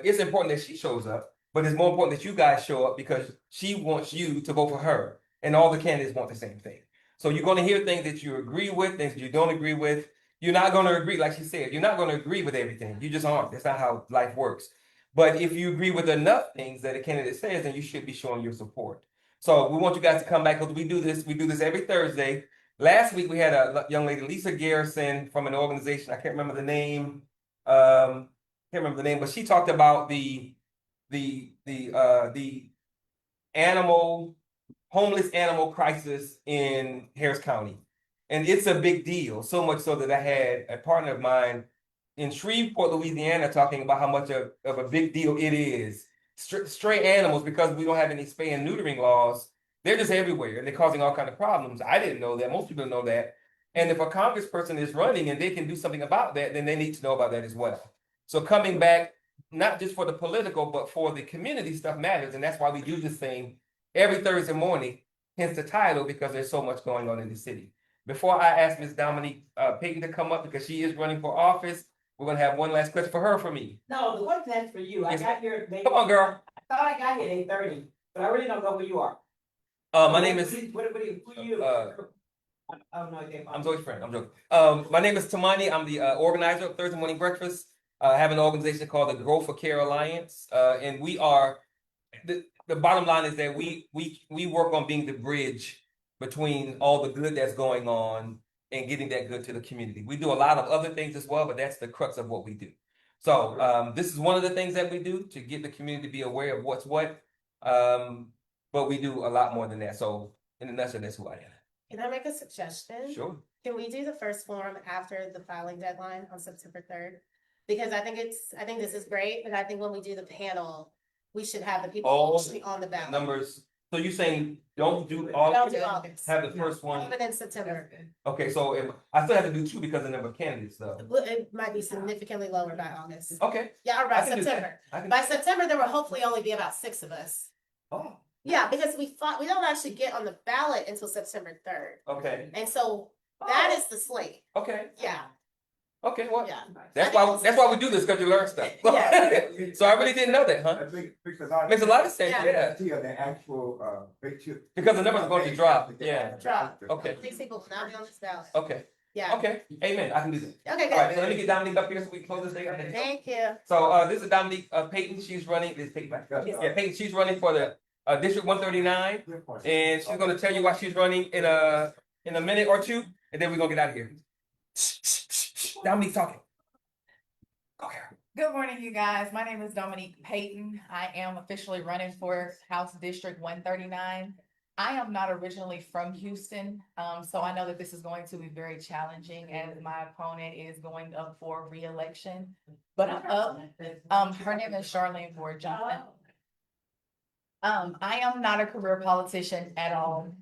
B: it's important that she shows up, but it's more important that you guys show up, because she wants you to vote for her, and all the candidates want the same thing. So you're gonna hear things that you agree with, things that you don't agree with. You're not gonna agree, like she said, you're not gonna agree with everything. You just aren't. That's not how life works. But if you agree with enough things that a candidate says, then you should be showing your support. So we want you guys to come back because we do this every Thursday. Last week we had a young lady, Lisa Garrison, from an organization. I can't remember the name. But she talked about the homeless animal crisis in Harris County. And it's a big deal, so much so that I had a partner of mine in Shreveport, Louisiana, talking about how much of a big deal it is. Stray animals, because we don't have any spay and neutering laws, they're just everywhere and they're causing all kinds of problems. I didn't know that. Most people know that. And if a congressperson is running and they can do something about that, then they need to know about that as well. So coming back, not just for the political, but for the community stuff matters. And that's why we do this thing every Thursday morning, hence the title, because there's so much going on in the city. Before I ask Ms. Dominique Payton to come up, because she is running for office, we're gonna have one last question for her from me.
E: No, the one that's for you. I
B: Yes,
E: got here.
B: Come on, girl.
E: I thought I got here at 8:30, but I really don't know who you are.
B: My name is
E: Who you? Oh, no, okay,
B: I'm Zoe's friend. I'm joking. My name is Tamani. I'm the organizer of Thursday Morning Breakfast. I have an organization called the Grow for Care Alliance, and we are the bottom line is that we work on being the bridge between all the good that's going on and getting that good to the community. We do a lot of other things as well, but that's the crux of what we do. So this is one of the things that we do to get the community to be aware of what's what. But we do a lot more than that. So in a nutshell, that's who I am.
A: Can I make a suggestion?
B: Sure.
A: Can we do the first forum after the filing deadline on September 3rd? Because I think this is great, but I think when we do the panel, we should have the people actually on the ballot.
B: Numbers. So you're saying don't do
A: Don't
B: August?
A: do August.
B: Have the first one.
A: Have it in September.
B: Okay, so I still have to do two because of the number of candidates though.
A: Well, it might be significantly lower by August.
B: Okay.
A: Yeah, or
B: I
A: by
B: can do that.
A: September.
B: I can-
A: By September, there will hopefully only be about 6 of us.
B: Oh,
A: Yeah, because we don't actually get on the ballot until September 3rd.
B: okay.
A: And so that is the slate.
B: Okay.
A: Yeah,
B: Okay, well,
A: yeah.
B: that's why we do this, because you learn stuff.
A: Yeah.
B: So I really didn't know that, huh? Makes a lot of sense, yeah.
C: The actual, picture.
B: Because the numbers are going to drop, yeah.
A: Drop.
B: Okay.
A: These people will not be on this ballot.
B: Okay,
A: Yeah.
B: okay, amen, I can do that.
A: Okay,
B: All right, so let me
A: good.
B: get Dominique up here so we can close this thing up.
A: Thank you.
B: So this is Dominique Payton, she's running, this Payton back up. Yeah, Payton, she's running for the District 139, and she's gonna tell you why she's running in a minute or two, and then we're gonna get out of here. Dominique talking. Go here.
G: Good morning, you guys. My name is Dominique Payton. I am officially running for House District 139. I am not originally from Houston, so I know that this is going to be very challenging as my opponent is going up for re-election. But I'm up. Her name is Charlene Ward Johnson. I am not a career politician at all.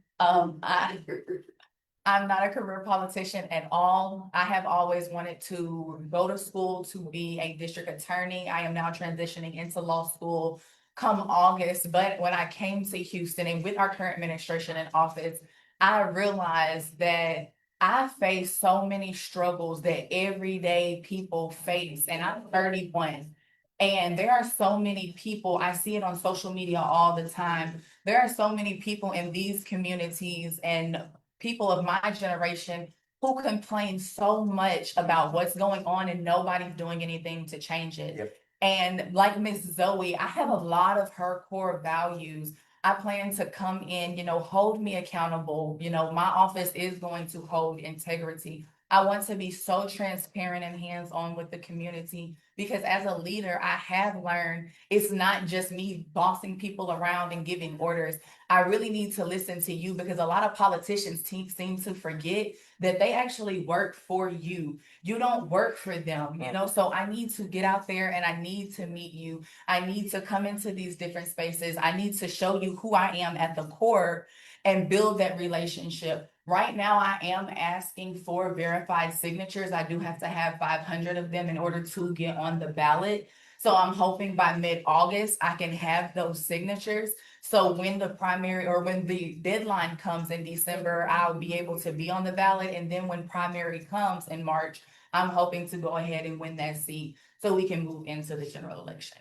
G: I'm not a career politician at all. I have always wanted to go to school to be a district attorney. I am now transitioning into law school come August. But when I came to Houston and with our current administration in office, I realized that I face so many struggles that everyday people face, and I'm 31. And there are so many people, I see it on social media all the time. There are so many people in these communities and people of my generation who complain so much about what's going on and nobody's doing anything to change it.
B: Yep.
G: And like Miss Zoe, I have a lot of her core values. I plan to come in, hold me accountable. My office is going to hold integrity. I want to be so transparent and hands-on with the community because as a leader, I have learned it's not just me bossing people around and giving orders. I really need to listen to you because a lot of politicians seem to forget that they actually work for you. You don't work for them, so I need to get out there and I need to meet you. I need to come into these different spaces. I need to show you who I am at the core and build that relationship. Right now, I am asking for verified signatures. I do have to have 500 of them in order to get on the ballot. So I'm hoping by mid-August, I can have those signatures. So when the primary or when the deadline comes in December, I'll be able to be on the ballot. And then when primary comes in March, I'm hoping to go ahead and win that seat so we can move into the general election.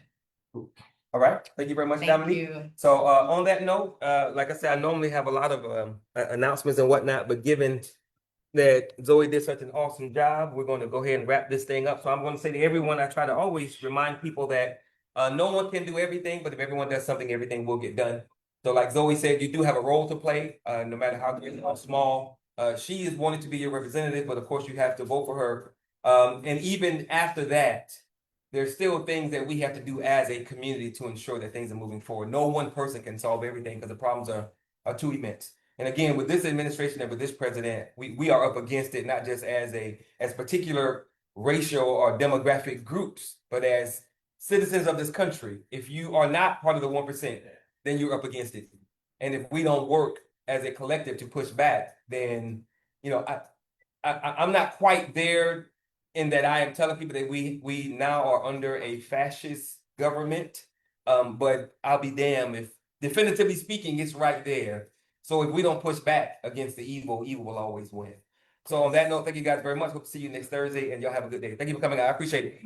B: All right, thank you very much,
G: Thank
B: Dominique.
G: you.
B: So on that note, like I said, I normally have a lot of announcements and whatnot, but given that Zoe did such an awesome job, we're going to go ahead and wrap this thing up. So I'm going to say to everyone, I try to always remind people that no one can do everything, but if everyone does something, everything will get done. So like Zoe said, you do have a role to play, no matter how great or small. She is wanting to be your representative, but of course you have to vote for her. And even after that, there's still things that we have to do as a community to ensure that things are moving forward. No one person can solve everything because the problems are too immense. And again, with this administration and with this president, we are up against it, not just as particular racial or demographic groups, but as citizens of this country. If you are not part of the 1%, then you're up against it. And if we don't work as a collective to push back, then I'm not quite there in that I am telling people that we now are under a fascist government. But I'll be damned if, definitively speaking, it's right there. So if we don't push back against the evil, evil will always win. So on that note, thank you guys very much. Hope to see you next Thursday, and y'all have a good day. Thank you for coming out. I appreciate it.